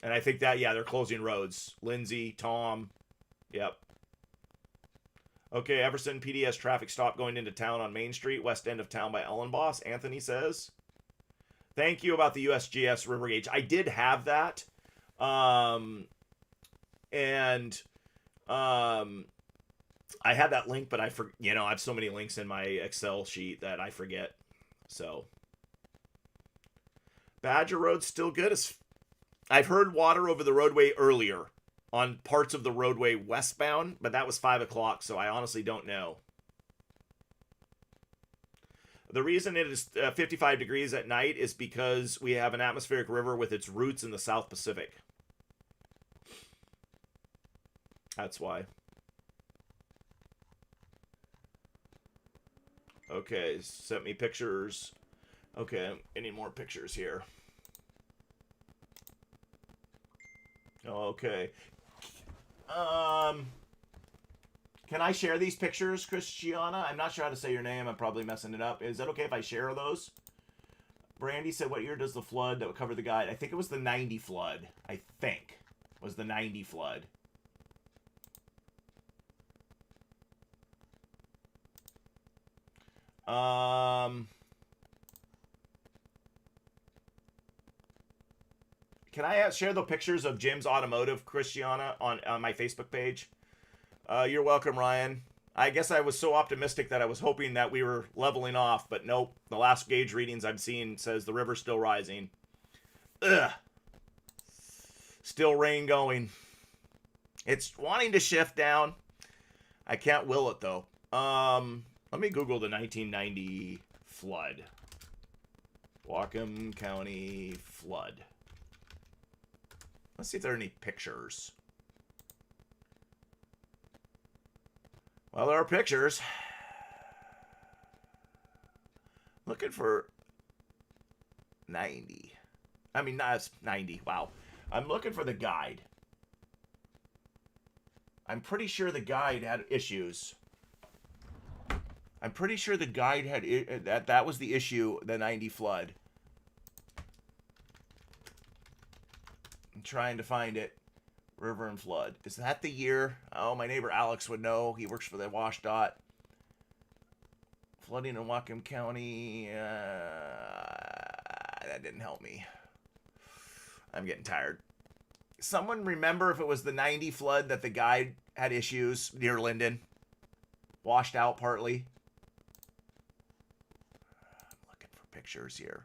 And I think that, yeah, they're closing roads. Lindsay, Tom, yep. Okay, Everson PDS traffic stop going into town on Main Street, west end of town by Ellenboss. Anthony says, thank you about the USGS river gauge. I did have that. I had that link, but I have so many links in my Excel sheet that I forget. So, Badger Road's still good. I've heard water over the roadway earlier on parts of the roadway westbound, but that was 5 o'clock, so I honestly don't know. The reason it is 55 degrees at night is because we have an atmospheric river with its roots in the South Pacific. That's why. Okay, sent me pictures. Okay, I need more pictures here. Okay. Can I share these pictures, Christiana? I'm not sure how to say your name. I'm probably messing it up. Is that okay if I share those? Brandy said, what year does the flood that would cover the guide? I think it was the 90 flood. I think was the 90 flood. Can I share the pictures of Jim's Automotive, Christiana, on my Facebook page? You're welcome, Ryan. I guess I was so optimistic that I was hoping that we were leveling off, but nope. The last gauge readings I've seen says the river's still rising. Ugh. Still rain going. It's wanting to shift down. I can't will it, though. Let me Google the 1990 flood. Whatcom County flood. Let's see if there are any pictures. Well, there are pictures. Looking for 90. I mean, that's 90. Wow. I'm looking for the guide. I'm pretty sure the guide had issues. I'm pretty sure the guide had that was the issue, the 90 flood. I'm trying to find it. River and flood. Is that the year? Oh, my neighbor Alex would know. He works for the WashDOT. Flooding in Whatcom County. That didn't help me. I'm getting tired. Someone remember if it was the 90 flood that the guide had issues near Linden? Washed out partly. I'm looking for pictures here.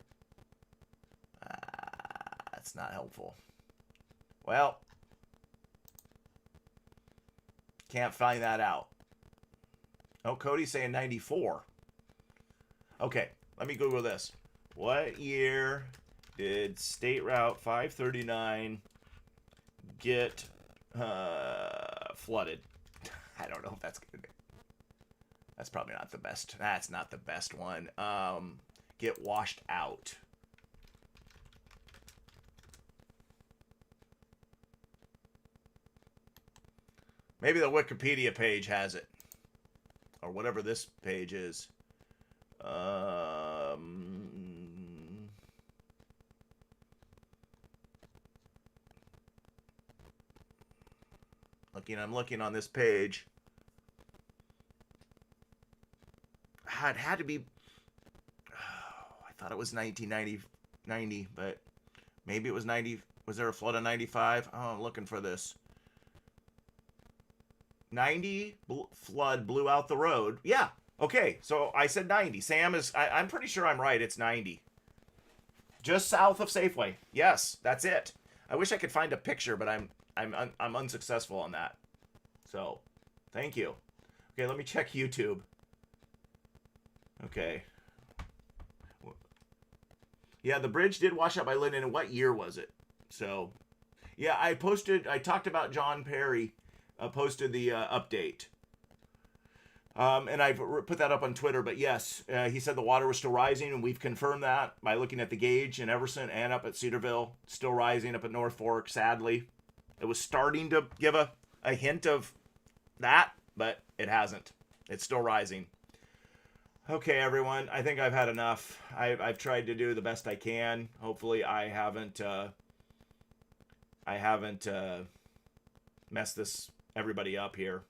That's not helpful. Well, Can't find that out. Oh, Cody's saying 94. Okay, let me Google this. What year did State Route 539 get flooded? I don't know if that's good. That's probably not the best. That's not the best one. Get washed out. Maybe the Wikipedia page has it. Or whatever this page is. I'm looking on this page. It had to be. I thought it was 1990, but maybe it was 90. Was there a flood of 95? Oh, I'm looking for this. 90 flood blew out the road. Yeah. Okay. So I said 90. Sam is. I'm pretty sure I'm right. It's 90. Just south of Safeway. Yes, that's it. I wish I could find a picture, but I'm unsuccessful on that. So, thank you. Okay, let me check YouTube. Okay. Yeah, the bridge did wash out by Linden. And what year was it? So, yeah, I talked about John Perry, posted the update. And I've put that up on Twitter, but yes, he said the water was still rising, and we've confirmed that by looking at the gauge in Everson and up at Cedarville. Still rising up at North Fork, sadly. It was starting to give a hint of that, but it hasn't. It's still rising. Okay, everyone, I think I've had enough. I've tried to do the best I can. Hopefully I haven't messed everybody up here.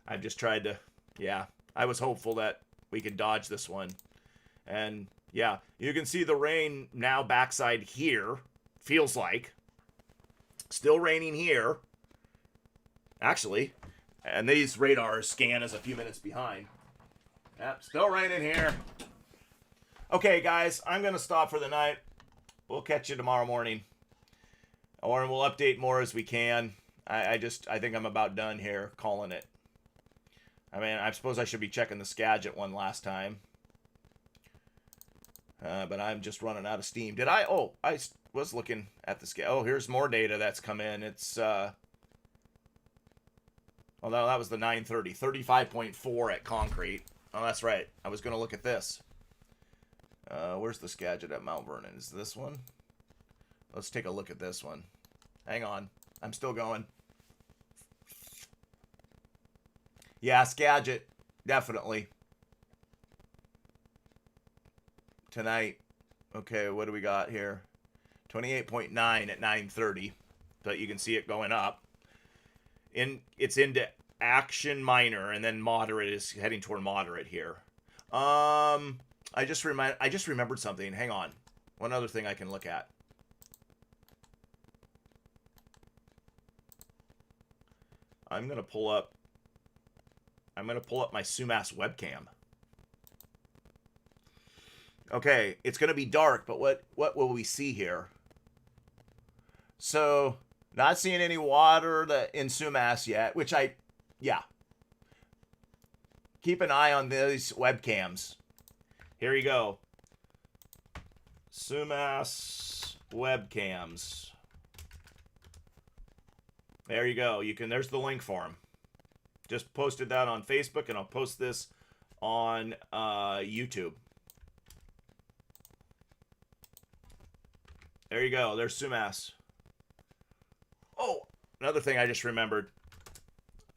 I've just tried to, yeah, I was hopeful that we could dodge this one. And yeah, you can see the rain now backside here, feels like. Still raining here, actually. And these radars scan is a few minutes behind. Yep, still raining here. Okay, guys, I'm going to stop for the night. We'll catch you tomorrow morning. Or we'll update more as we can. I think I'm about done here, calling it. I mean, I suppose I should be checking the Skagit one last time. But I'm just running out of steam. Did I? Oh, I was looking at the Skagit. Oh, here's more data that's come in. It's, oh, no, that was the 930. 35.4 at concrete. Oh, that's right. I was going to look at this. Where's the Skagit at Mount Vernon? Is this one? Let's take a look at this one. Hang on. I'm still going. Yeah, Skagit. Definitely. Tonight. Okay, what do we got here? 28.9 at 9:30. But you can see it going up. It's into action minor, and then moderate is heading toward moderate here. I just remembered something. Hang on. One other thing I can look at. I'm gonna pull up my Sumass webcam. Okay, it's gonna be dark, but what will we see here? So, not seeing any water in Sumass yet, which yeah. Keep an eye on these webcams. Here you go. Sumass webcams. There you go. There's the link for them. Just posted that on Facebook, and I'll post this on YouTube. There you go. There's Sumass. Oh, another thing I just remembered.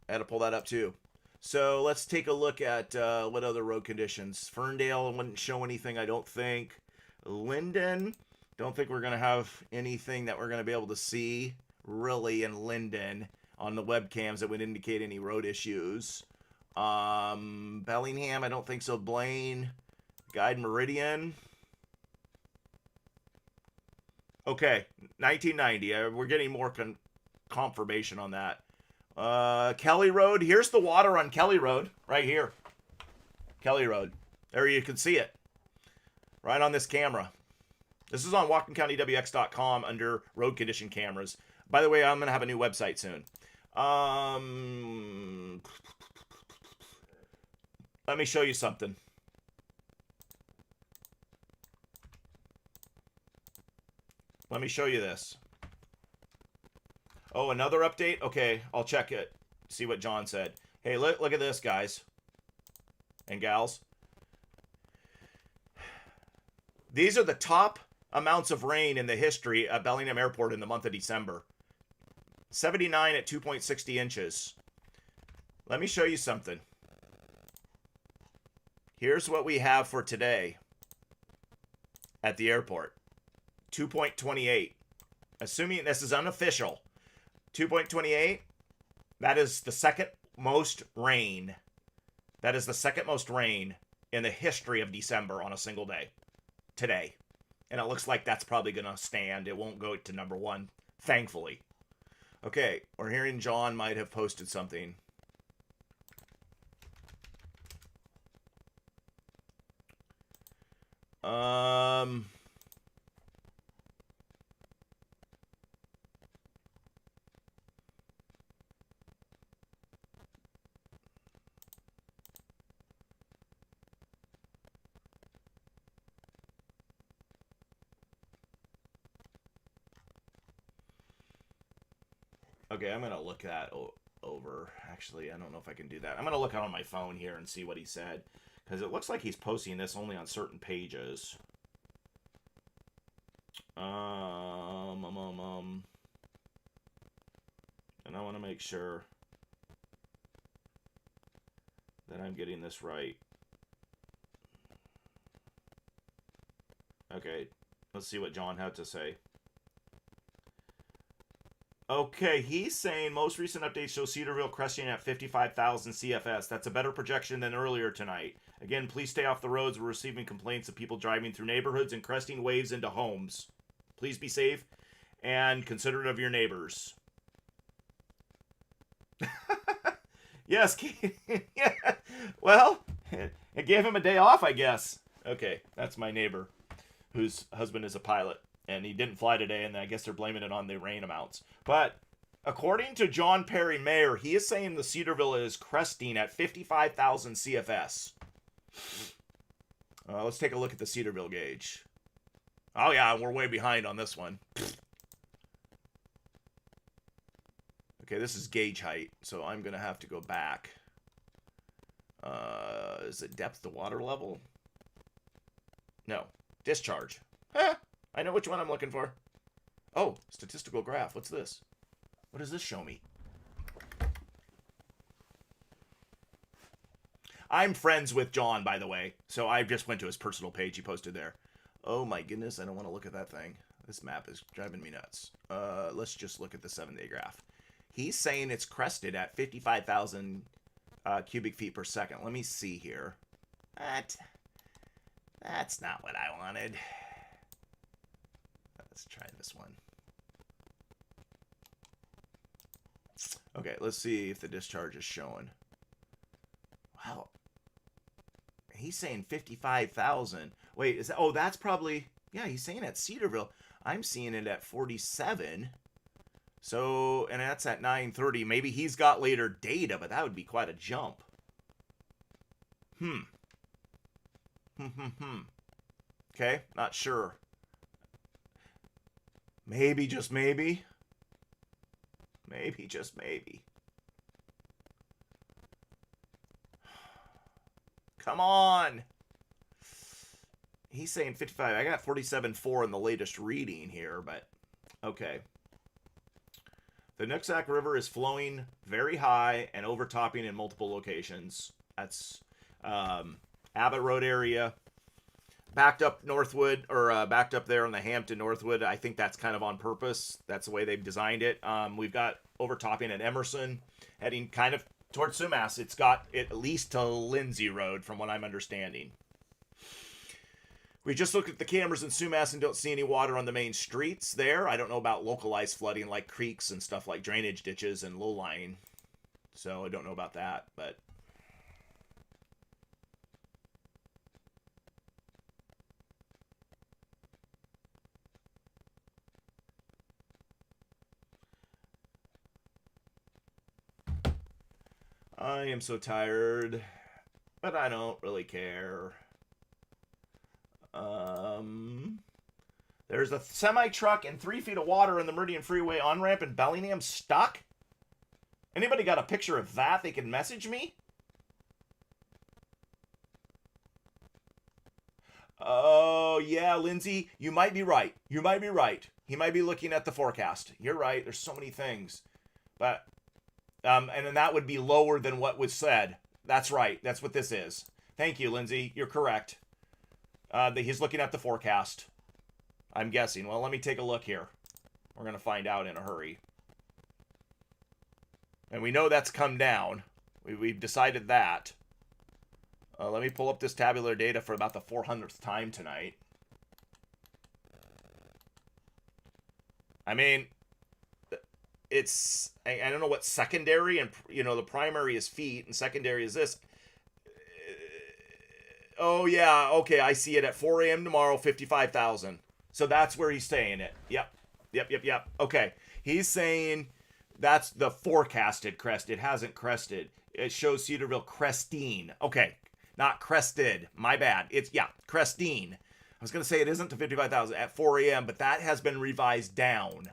I had to pull that up too. So let's take a look at what other road conditions. Ferndale wouldn't show anything, I don't think. Linden, don't think we're going to have anything that we're going to be able to see really in Linden on the webcams that would indicate any road issues. Bellingham, I don't think so. Blaine, Guide Meridian. Okay, 1990. We're getting more confirmation on that. Kelly Road. Here's the water on Kelly Road. Right here. Kelly Road. There you can see it. Right on this camera. This is on whatcomcountywx.com under road condition cameras. By the way, I'm going to have a new website soon. Let me show you something. Let me show you this. Oh, another update? Okay, I'll check it. See what John said. Hey, look at this, guys and gals. These are the top amounts of rain in the history at Bellingham Airport in the month of December. 79 at 2.60 inches. Let me show you something. Here's what we have for today at the airport. 2.28. Assuming this is unofficial. 2.28. That is the second most rain. That is the second most rain in the history of December on a single day. Today. And it looks like that's probably going to stand. It won't go to number one, thankfully. Okay, we're hearing John might have posted something. Okay, I'm going to look that over. Actually, I don't know if I can do that. I'm going to look on my phone here and see what he said. Because it looks like he's posting this only on certain pages. And I want to make sure that I'm getting this right. Okay, let's see what John had to say. Okay, he's saying most recent updates show Cedarville cresting at 55,000 CFS. That's a better projection than earlier tonight. Again, please stay off the roads. We're receiving complaints of people driving through neighborhoods and cresting waves into homes. Please be safe and considerate of your neighbors. Yes, yeah. Well, it gave him a day off, I guess. Okay, that's my neighbor, whose husband is a pilot. And he didn't fly today, and I guess they're blaming it on the rain amounts. But according to John Perry, Mayor, he is saying the Cedarville is cresting at 55,000 CFS. Let's take a look at the Cedarville gauge. Oh, yeah, we're way behind on this one. Okay, this is gauge height, so I'm going to have to go back. Is it depth to water level? No. Discharge. Huh? I know which one I'm looking for. Oh, statistical graph. What's this? What does this show me? I'm friends with John, by the way. So I just went to his personal page he posted there. Oh my goodness, I don't want to look at that thing. This map is driving me nuts. Let's just look at the 7-day graph. He's saying it's crested at 55,000 cubic feet per second. Let me see here. That's not what I wanted. Let's try this one. Okay, let's see if the discharge is showing. Wow. He's saying 55,000. Wait, is that... Oh, that's probably... Yeah, he's saying at Cedarville. I'm seeing it at 47. So, and that's at 9:30. Maybe he's got later data, but that would be quite a jump. Okay, not sure. Maybe, just maybe. Maybe, just maybe. Come on. He's saying 55. I got 47.4 in the latest reading here, but okay. The Nooksack River is flowing very high and overtopping in multiple locations. That's Abbott Road area. Backed up Northwood, or backed up there on the Hampton Northwood. I think that's kind of on purpose. That's the way they've designed it. We've got overtopping at Emerson, heading kind of towards Sumass. It's got it at least to Lindsay Road, from what I'm understanding. We just looked at the cameras in Sumass and don't see any water on the main streets there. I don't know about localized flooding like creeks and stuff like drainage ditches and low-lying. So I don't know about that, but... I am so tired, but I don't really care. There's a semi-truck and 3 feet of water in the Meridian Freeway on-ramp in Bellingham stuck? Anybody got a picture of that they can message me? Oh, yeah, Lindsay, you might be right. You might be right. He might be looking at the forecast. You're right. There's so many things. But, and then that would be lower than what was said. That's right. That's what this is. Thank you, Lindsay. You're correct. He's looking at the forecast. I'm guessing. Well, let me take a look here. We're going to find out in a hurry. And we know that's come down. We've decided that. Let me pull up this tabular data for about the 400th time tonight. I mean, it's... I don't know what secondary and, you know, the primary is feet and secondary is this. Oh, yeah. Okay, I see it at 4 a.m. tomorrow, 55,000. So that's where he's saying it. Yep. Okay. He's saying that's the forecasted crest. It hasn't crested. It shows Cedarville cresting. Okay. Not crested. My bad. It's, yeah, cresting. I was going to say it isn't to 55,000 at 4 a.m., but that has been revised down,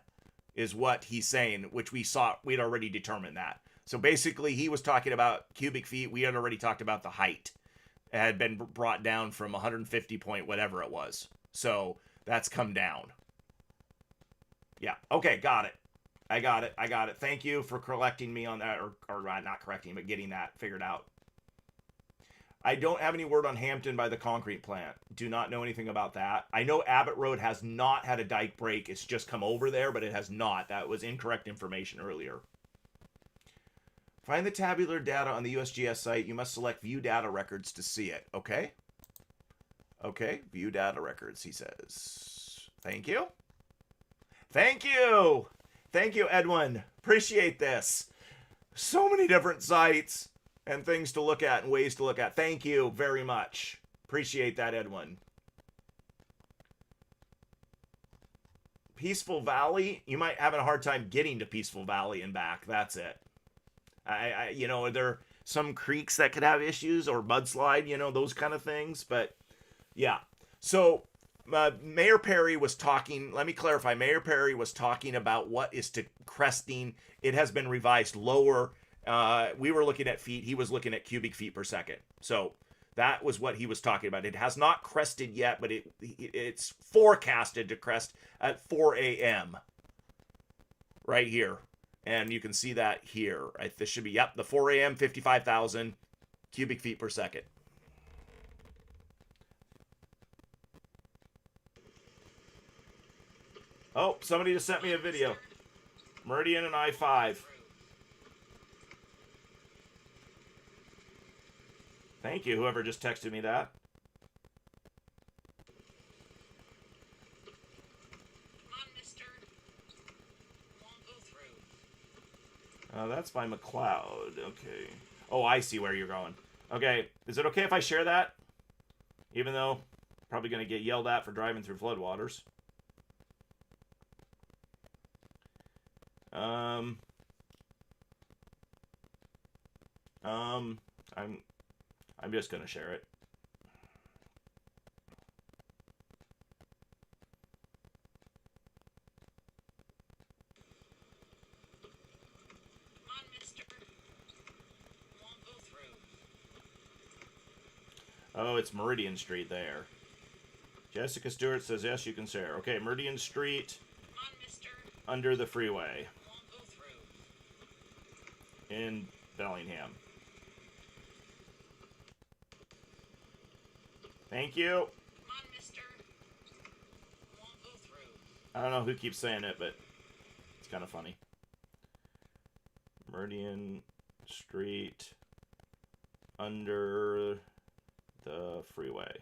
is what he's saying, which we saw. We'd already determined that. So basically, he was talking about cubic feet. We had already talked about the height. It had been brought down from 150 point whatever it was. So that's come down. Yeah. Okay. Got it. I got it. Thank you for correcting me on that, or not correcting, but getting that figured out. I don't have any word on Hampton by the concrete plant. Do not know anything about that. I know Abbott Road has not had a dike break. It's just come over there, but it has not. That was incorrect information earlier. Find the tabular data on the USGS site. You must select View Data Records to see it. Okay. Okay. View Data Records, he says. Thank you. Thank you. Thank you, Edwin. Appreciate this. So many different sites and things to look at and ways to look at. Thank you very much. Appreciate that, Edwin. Peaceful Valley, you might have a hard time getting to Peaceful Valley and back. That's it. You know, there are some creeks that could have issues or mudslide, you know, those kind of things. But yeah. So Mayor Perry was talking, let me clarify. Mayor Perry was talking about what is to cresting. It has been revised lower. We were looking at feet. He was looking at cubic feet per second. So that was what he was talking about. It has not crested yet, but it's forecasted to crest at 4 a.m. right here. And you can see that here. Right? This should be, yep, the 4 a.m., 55,000 cubic feet per second. Oh, somebody just sent me a video. Meridian and I-5. Thank you, whoever just texted me that. Come on, mister. Won't go through. That's by McLeod. Okay. Oh, I see where you're going. Okay. Is it okay if I share that? Even though I'm probably going to get yelled at for driving through floodwaters. I'm just going to share it. Come on, mister. Won't go through. Oh, it's Meridian Street there. Jessica Stewart says, yes, you can share. Okay, Meridian Street. Come on, mister. Under the freeway. Won't go through. In Bellingham. Thank you. Come on, mister. Won't go through. I don't know who keeps saying it, but it's kind of funny. Meridian Street under the freeway.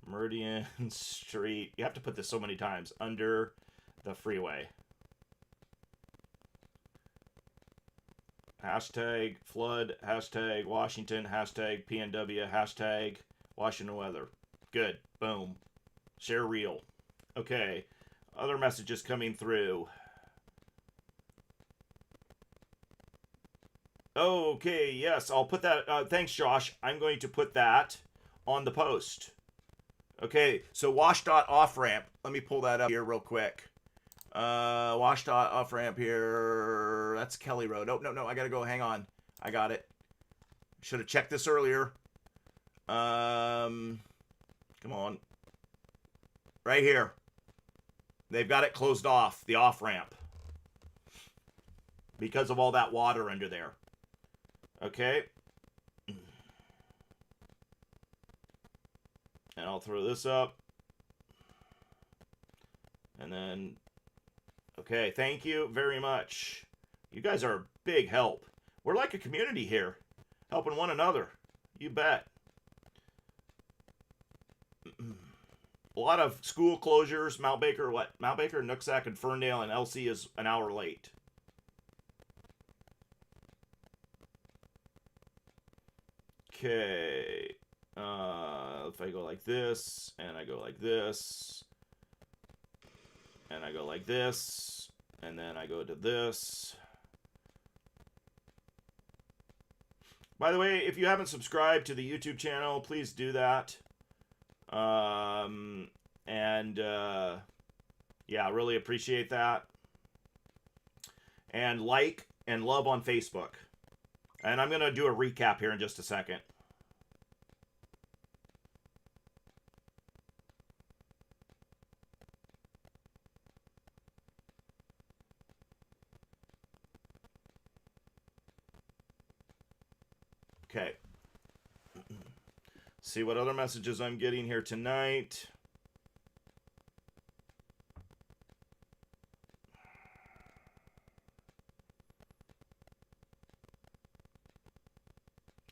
Meridian Street. You have to put this so many times. Under the freeway. Hashtag flood, hashtag Washington, hashtag PNW, hashtag Washington weather. Good. Boom. Share reel. Okay. Other messages coming through. Okay, yes, I'll put that. Thanks, Josh. I'm going to put that on the post. Okay, so WashDOT off ramp. Let me pull that up here real quick. WashDOT off ramp here. That's Kelly Road. Oh, no, I gotta go. Hang on. I got it. Should have checked this earlier. Come on. Right here. They've got it closed off, the off ramp, because of all that water under there. Okay. And I'll throw this up. And then, okay, thank you very much. You guys are a big help. We're like a community here, helping one another. You bet. A lot of school closures. Mount Baker, Nooksack, and Ferndale, and LC is an hour late. Okay. If I go like this, and I go like this, and I go like this, and then I go to this. By the way, if you haven't subscribed to the YouTube channel, please do that. Yeah, really appreciate that. And like and love on Facebook. And I'm going to do a recap here in just a second. Okay. See what other messages I'm getting here tonight.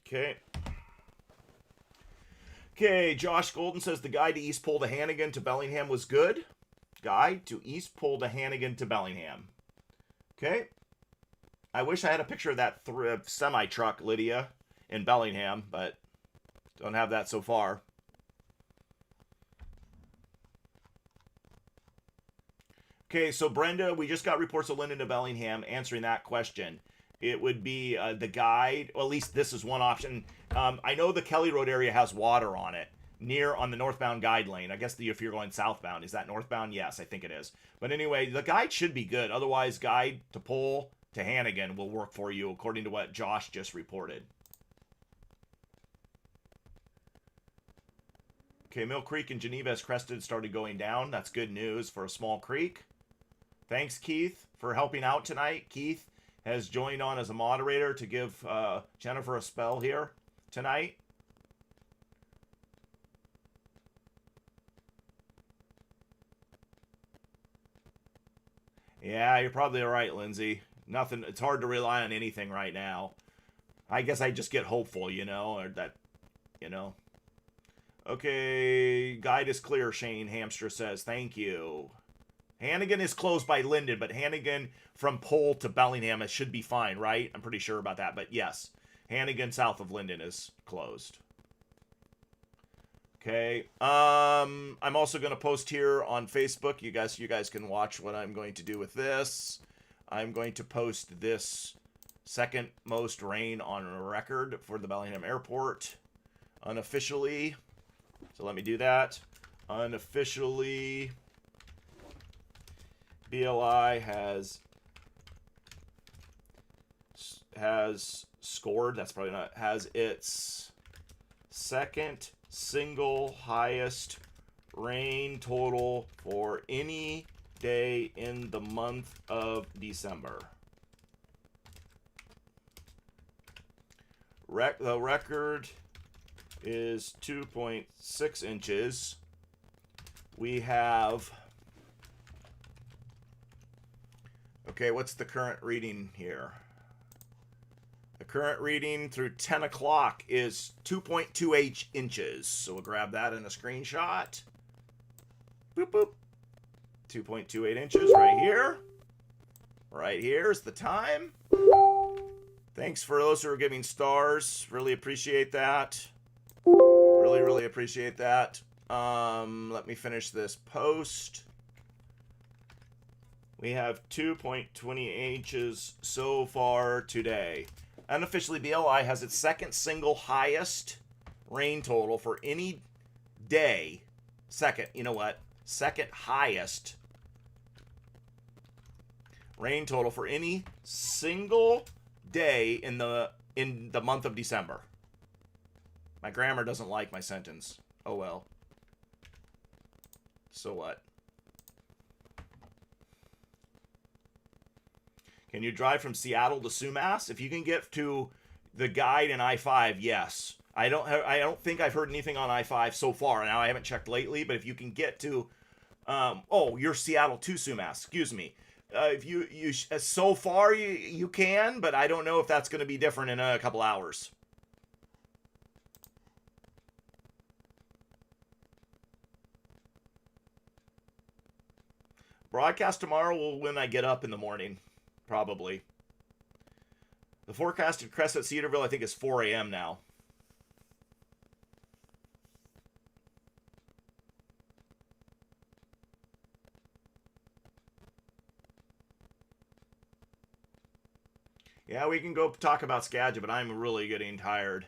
Okay. Okay, Josh Golden says the guide to East Pole to Hannigan to Bellingham was good. Guide to East Pole to Hannigan to Bellingham. Okay. I wish I had a picture of that semi-truck, Lydia, in Bellingham, but don't have that so far. Okay, so Brenda, we just got reports of Linden to Bellingham answering that question. It would be the guide, or at least this is one option. I know the Kelly Road area has water on it, on the northbound guide lane. I guess if you're going southbound, is that northbound? Yes, I think it is. But anyway, the guide should be good. Otherwise, guide to Pole to Hannigan will work for you, according to what Josh just reported. Okay, Mill Creek in Geneva has crested, started going down. That's good news for a small creek. Thanks, Keith, for helping out tonight. Keith has joined on as a moderator to give Jennifer a spell here tonight. Yeah, you're probably right, Lindsay. Nothing. It's hard to rely on anything right now. I guess I just get hopeful, or that, Okay, guide is clear, Shane Hamster says. Thank you. Hannigan is closed by Linden, but Hannigan from Pole to Bellingham, it should be fine, right? I'm pretty sure about that, but yes. Hannigan south of Linden is closed. Okay. I'm also going to post here on Facebook. You guys can watch what I'm going to do with this. I'm going to post this second most rain on record for the Bellingham Airport unofficially. So let me do that. Unofficially, BLI has scored, that's probably not, has its second single highest rain total for any day in the month of December. The record is 2.6 inches. We have, okay, what's the current reading here? The current reading through 10 o'clock is 2.28 inches. So we'll grab that in a screenshot. Boop, boop. 2.28 inches right here. Right here is the time. Thanks for those who are giving stars. Really appreciate that. Really appreciate that. Let me finish this post. We have 2.20 inches so far today. Unofficially, BLI has its second single highest rain total for any day. Second, you know what? Second highest rain total for any single day in the month of December. My grammar doesn't like my sentence. Oh well. So what? Can you drive from Seattle to Sumass? If you can get to the guide in I-5, yes. I don't think I've heard anything on I-5 so far. Now I haven't checked lately, but if you can get to you're Seattle to Sumass. Excuse me. If you so far you can, but I don't know if that's going to be different in a couple hours. Broadcast tomorrow will when I get up in the morning, probably. The forecasted Crest at Cedarville, I think, is 4 a.m. now. Yeah, we can go talk about Skagit, but I'm really getting tired.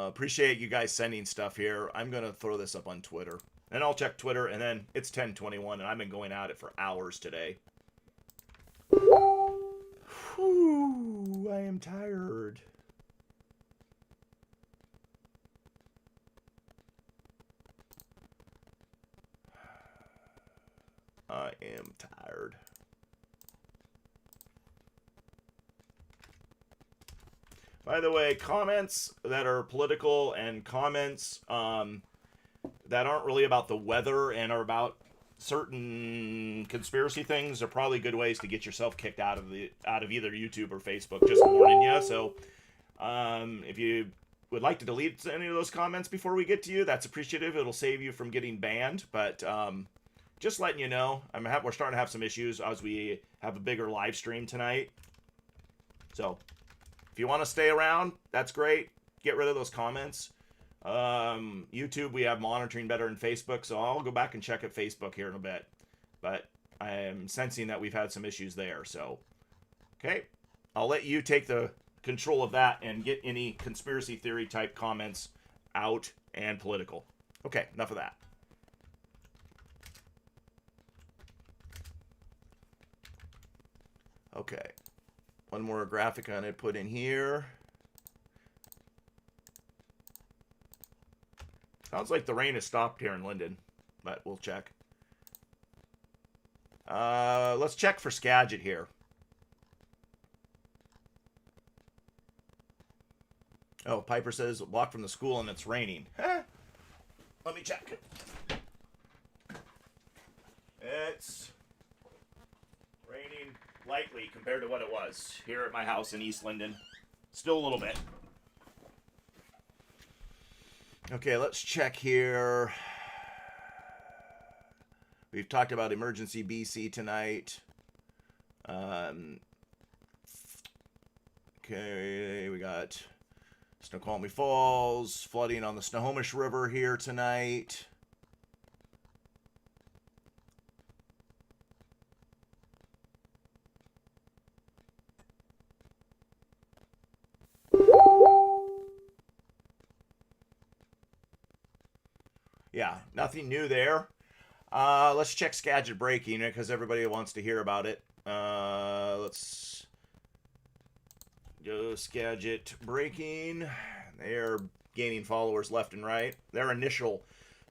Appreciate you guys sending stuff here. I'm going to throw this up on Twitter. And I'll check Twitter, and then it's 10:21, and I've been going at it for hours today. Whew, I am tired. I am tired. By the way, comments that are political and comments that aren't really about the weather and are about certain conspiracy things are probably good ways to get yourself kicked out of either YouTube or Facebook. Just warning you. So if you would like to delete any of those comments before we get to you, that's appreciative. It'll save you from getting banned. But just letting you know, we're starting to have some issues as we have a bigger live stream tonight. So if you want to stay around, that's great. Get rid of those comments. YouTube, we have monitoring better than Facebook, so I'll go back and check at Facebook here in a bit. But I am sensing that we've had some issues there, so okay. I'll let you take the control of that and get any conspiracy theory type comments out and political. Okay, enough of that. Okay. One more graphic on it put in here. Sounds like the rain has stopped here in Linden, but we'll check. Let's check for Skagit here. Oh, Piper says walk from the school and it's raining. Huh? Let me check. It's raining lightly compared to what it was here at my house in East Linden. Still a little bit. Okay, let's check here. We've talked about emergency BC tonight. Okay, we got Snoqualmie Falls, flooding on the Snohomish River here tonight. Yeah, nothing new there. Let's check Skagit breaking because everybody wants to hear about it. Let's go Skagit breaking. They're gaining followers left and right. Their initial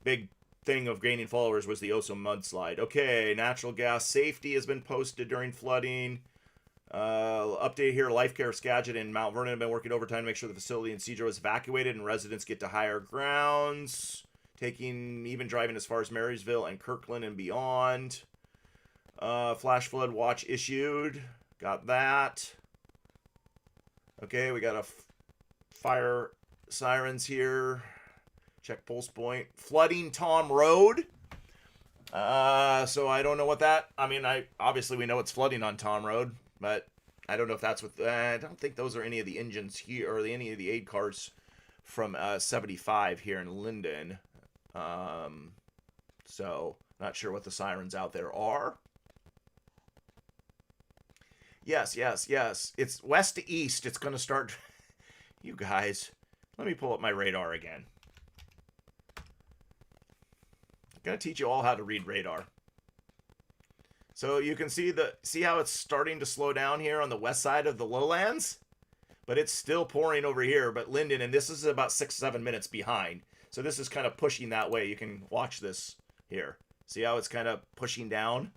big thing of gaining followers was the Oso mudslide. Okay, natural gas safety has been posted during flooding. Update here, Life Care of Skagit and Mount Vernon have been working overtime to make sure the facility in Cedro is evacuated and residents get to higher grounds. Even driving as far as Marysville and Kirkland and beyond. Flash flood watch issued. Got that. Okay, we got a fire sirens here. Check pulse point. Flooding Tom Road. So I don't know what that. I mean, obviously we know it's flooding on Tom Road, but I don't know if that's what. I don't think those are any of the engines here or any of the aid cars from 75 here in Linden. So not sure what the sirens out there are. Yes, yes, yes. It's west to east. It's going to start. You guys, let me pull up my radar again. I'm going to teach you all how to read radar. So you can see how it's starting to slow down here on the west side of the lowlands, but it's still pouring over here. But Linden, and this is about 6-7 minutes behind. So this is kind of pushing that way. You can watch this here. See how it's kind of pushing down?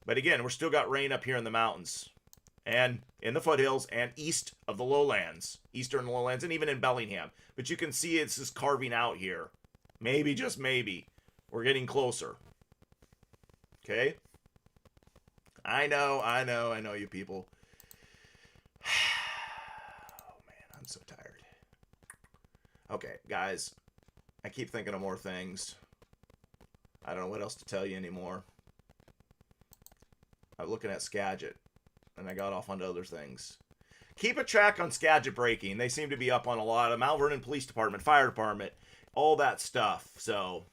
But again, we're still got rain up here in the mountains and in the foothills and east of the lowlands, eastern lowlands, and even in Bellingham. But you can see it's just carving out here. Maybe, just maybe, we're getting closer. Okay? I know, you people. Oh, man, I'm so tired. Okay, guys, I keep thinking of more things. I don't know what else to tell you anymore. I'm looking at Skagit, and I got off onto other things. Keep a track on Skagit breaking. They seem to be up on a lot of Mount Vernon Police Department, Fire Department, all that stuff. So,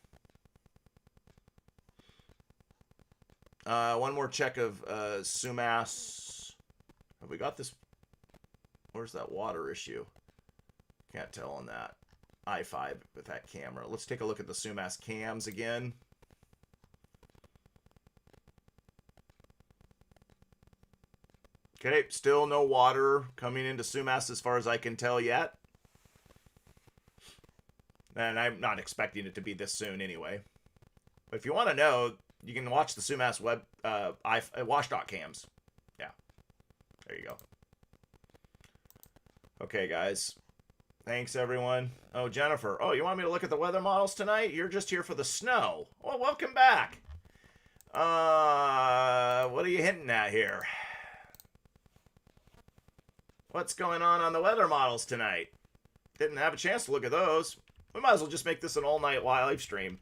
one more check of Sumass. Have we got this? Where's that water issue? Can't tell on that I-5 with that camera. Let's take a look at the Sumass cams again. Okay, still no water coming into Sumass as far as I can tell yet. And I'm not expecting it to be this soon anyway. But if you want to know, you can watch the Sumass web WashDoc cams. Yeah, there you go. Okay, guys. Thanks, everyone. Oh, Jennifer. Oh, you want me to look at the weather models tonight? You're just here for the snow. Well, welcome back. What are you hinting at here? What's going on the weather models tonight? Didn't have a chance to look at those. We might as well just make this an all-night live stream.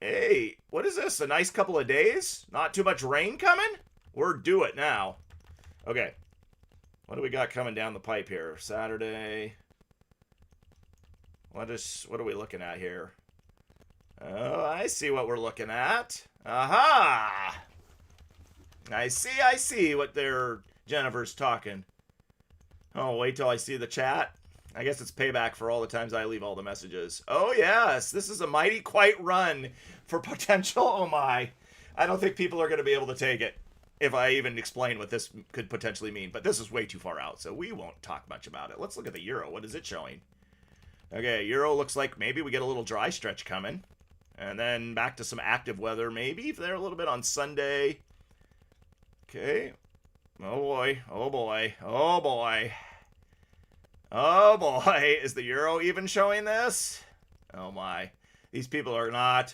Hey, what is this? A nice couple of days? Not too much rain coming? We're due it now. Okay. What do we got coming down the pipe here? Saturday. What are we looking at here? Oh, I see what we're looking at. Aha! I see what Jennifer's talking. Oh, wait till I see the chat. I guess it's payback for all the times I leave all the messages. Oh, yes, this is a mighty quiet run for potential. Oh, my. I don't think people are going to be able to take it if I even explain what this could potentially mean. But this is way too far out, so we won't talk much about it. Let's look at the Euro. What is it showing? Okay, Euro looks like maybe we get a little dry stretch coming. And then back to some active weather, maybe if they're a little bit on Sunday. Okay. Oh boy. Oh boy. Oh boy. Oh boy. Is the Euro even showing this? Oh my. These people are not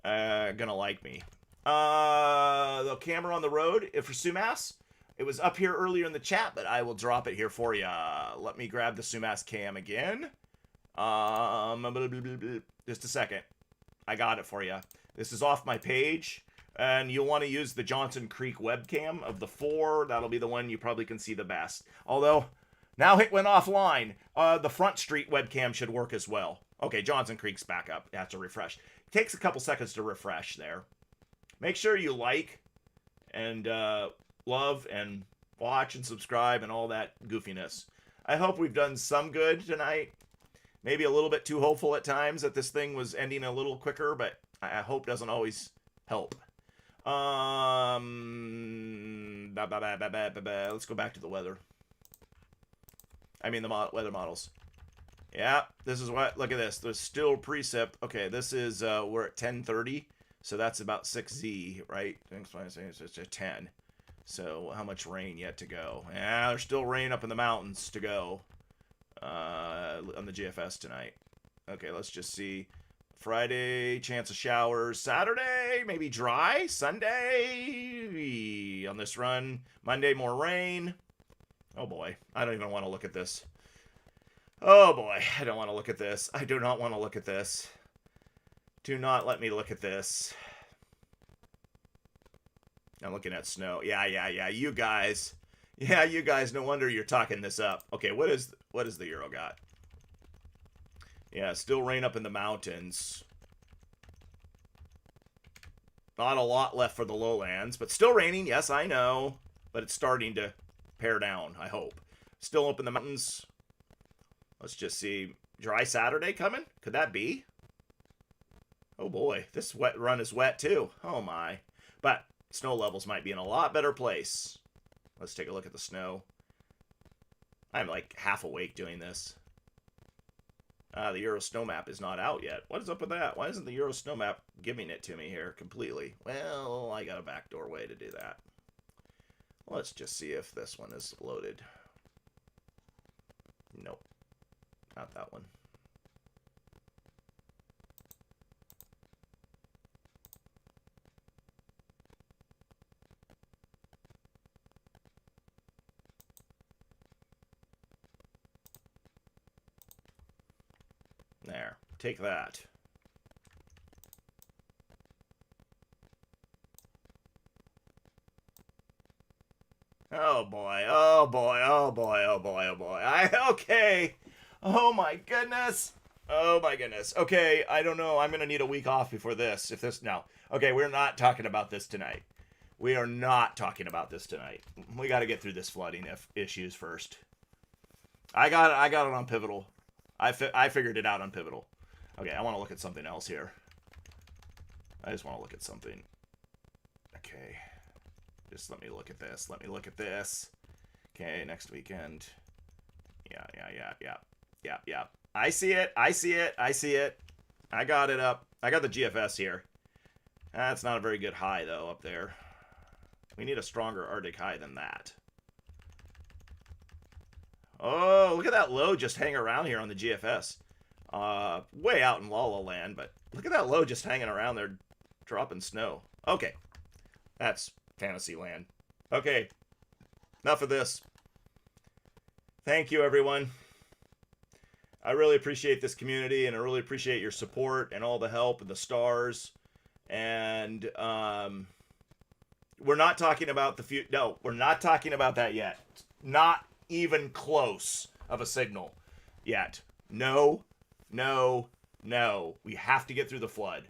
gonna like me. The camera on the road for Sumass. It was up here earlier in the chat, but I will drop it here for you. Let me grab the Sumass cam again. Just a second. I got it for you. This is off my page. And you'll want to use the Johnson Creek webcam of the 4. That'll be the one you probably can see the best. Although, now it went offline. The Front Street webcam should work as well. Okay, Johnson Creek's back up. You have to refresh. It takes a couple seconds to refresh there. Make sure you like and love and watch and subscribe and all that goofiness. I hope we've done some good tonight. Maybe a little bit too hopeful at times that this thing was ending a little quicker, but I hope doesn't always help. Let's go back to the weather. I mean the weather models. Yeah, this is what, look at this. There's still precip. Okay, this is, we're at 10:30, so that's about 6Z, right? It's a 10. So how much rain yet to go? Yeah, there's still rain up in the mountains to go on the GFS tonight. Okay, let's just see. Friday, chance of showers. Saturday, maybe dry. Sunday, on this run. Monday, more rain. Oh boy, I don't even want to look at this. Oh boy, I don't want to look at this. I do not want to look at this. Do not let me look at this. I'm looking at snow. Yeah, you guys. Yeah, you guys, no wonder you're talking this up. Okay, what is the Euro got? Yeah, still rain up in the mountains. Not a lot left for the lowlands, but still raining. Yes, I know. But it's starting to pare down, I hope. Still up in the mountains. Let's just see. Dry Saturday coming? Could that be? Oh boy, this wet run is wet too. Oh my. But snow levels might be in a lot better place. Let's take a look at the snow. I'm like half awake doing this. The Euro Snow Map is not out yet. What is up with that? Why isn't the Euro Snow Map giving it to me here completely? Well, I got a backdoor way to do that. Let's just see if this one is loaded. Nope. Not that one. There. Take that. Oh boy, oh boy, oh boy, oh boy, oh boy. Okay. Oh my goodness. Oh my goodness. Okay, I don't know. I'm going to need a week off before this. If this, no. Okay, we're not talking about this tonight. We are not talking about this tonight. We got to get through this flooding issues first. I got it on Pivotal. I figured it out on Pivotal. Okay, I want to look at something else here. I just want to look at something. Okay. Just let me look at this. Let me look at this. Okay, next weekend. Yeah. I see it. I see it. I see it. I got it up. I got the GFS here. That's not a very good high, though, up there. We need a stronger Arctic high than that. Oh, look at that low just hanging around here on the GFS. Way out in La La Land, but look at that low just hanging around there, dropping snow. Okay, that's fantasy land. Okay, enough of this. Thank you, everyone. I really appreciate this community, and I really appreciate your support and all the help and the stars. And we're not talking about the future. No, we're not talking about that yet. Not even close of a signal yet. No. We have to get through the flood.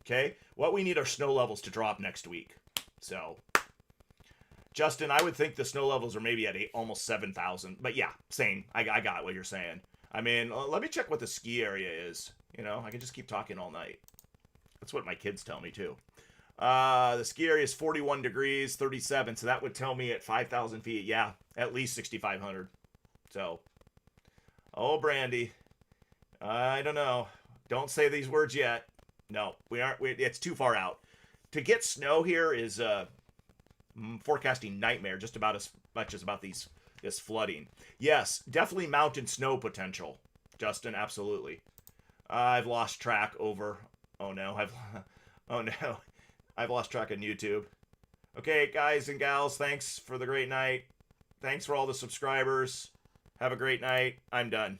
Okay? What we need are snow levels to drop next week. So, Justin, I would think the snow levels are maybe at almost 7,000. But yeah, same. I got what you're saying. I mean, let me check what the ski area is. You know, I can just keep talking all night. That's what my kids tell me too. The ski area is 41 degrees, 37. So that would tell me at 5,000 feet, yeah, at least 6,500. So, oh, Brandy, I don't know. Don't say these words yet. No, we aren't. It's too far out. To get snow here is forecasting nightmare, just about as much as about this flooding. Yes, definitely mountain snow potential, Justin. Absolutely. I've lost track over. Oh no, I've lost track on YouTube. Okay, guys and gals, thanks for the great night. Thanks for all the subscribers. Have a great night. I'm done.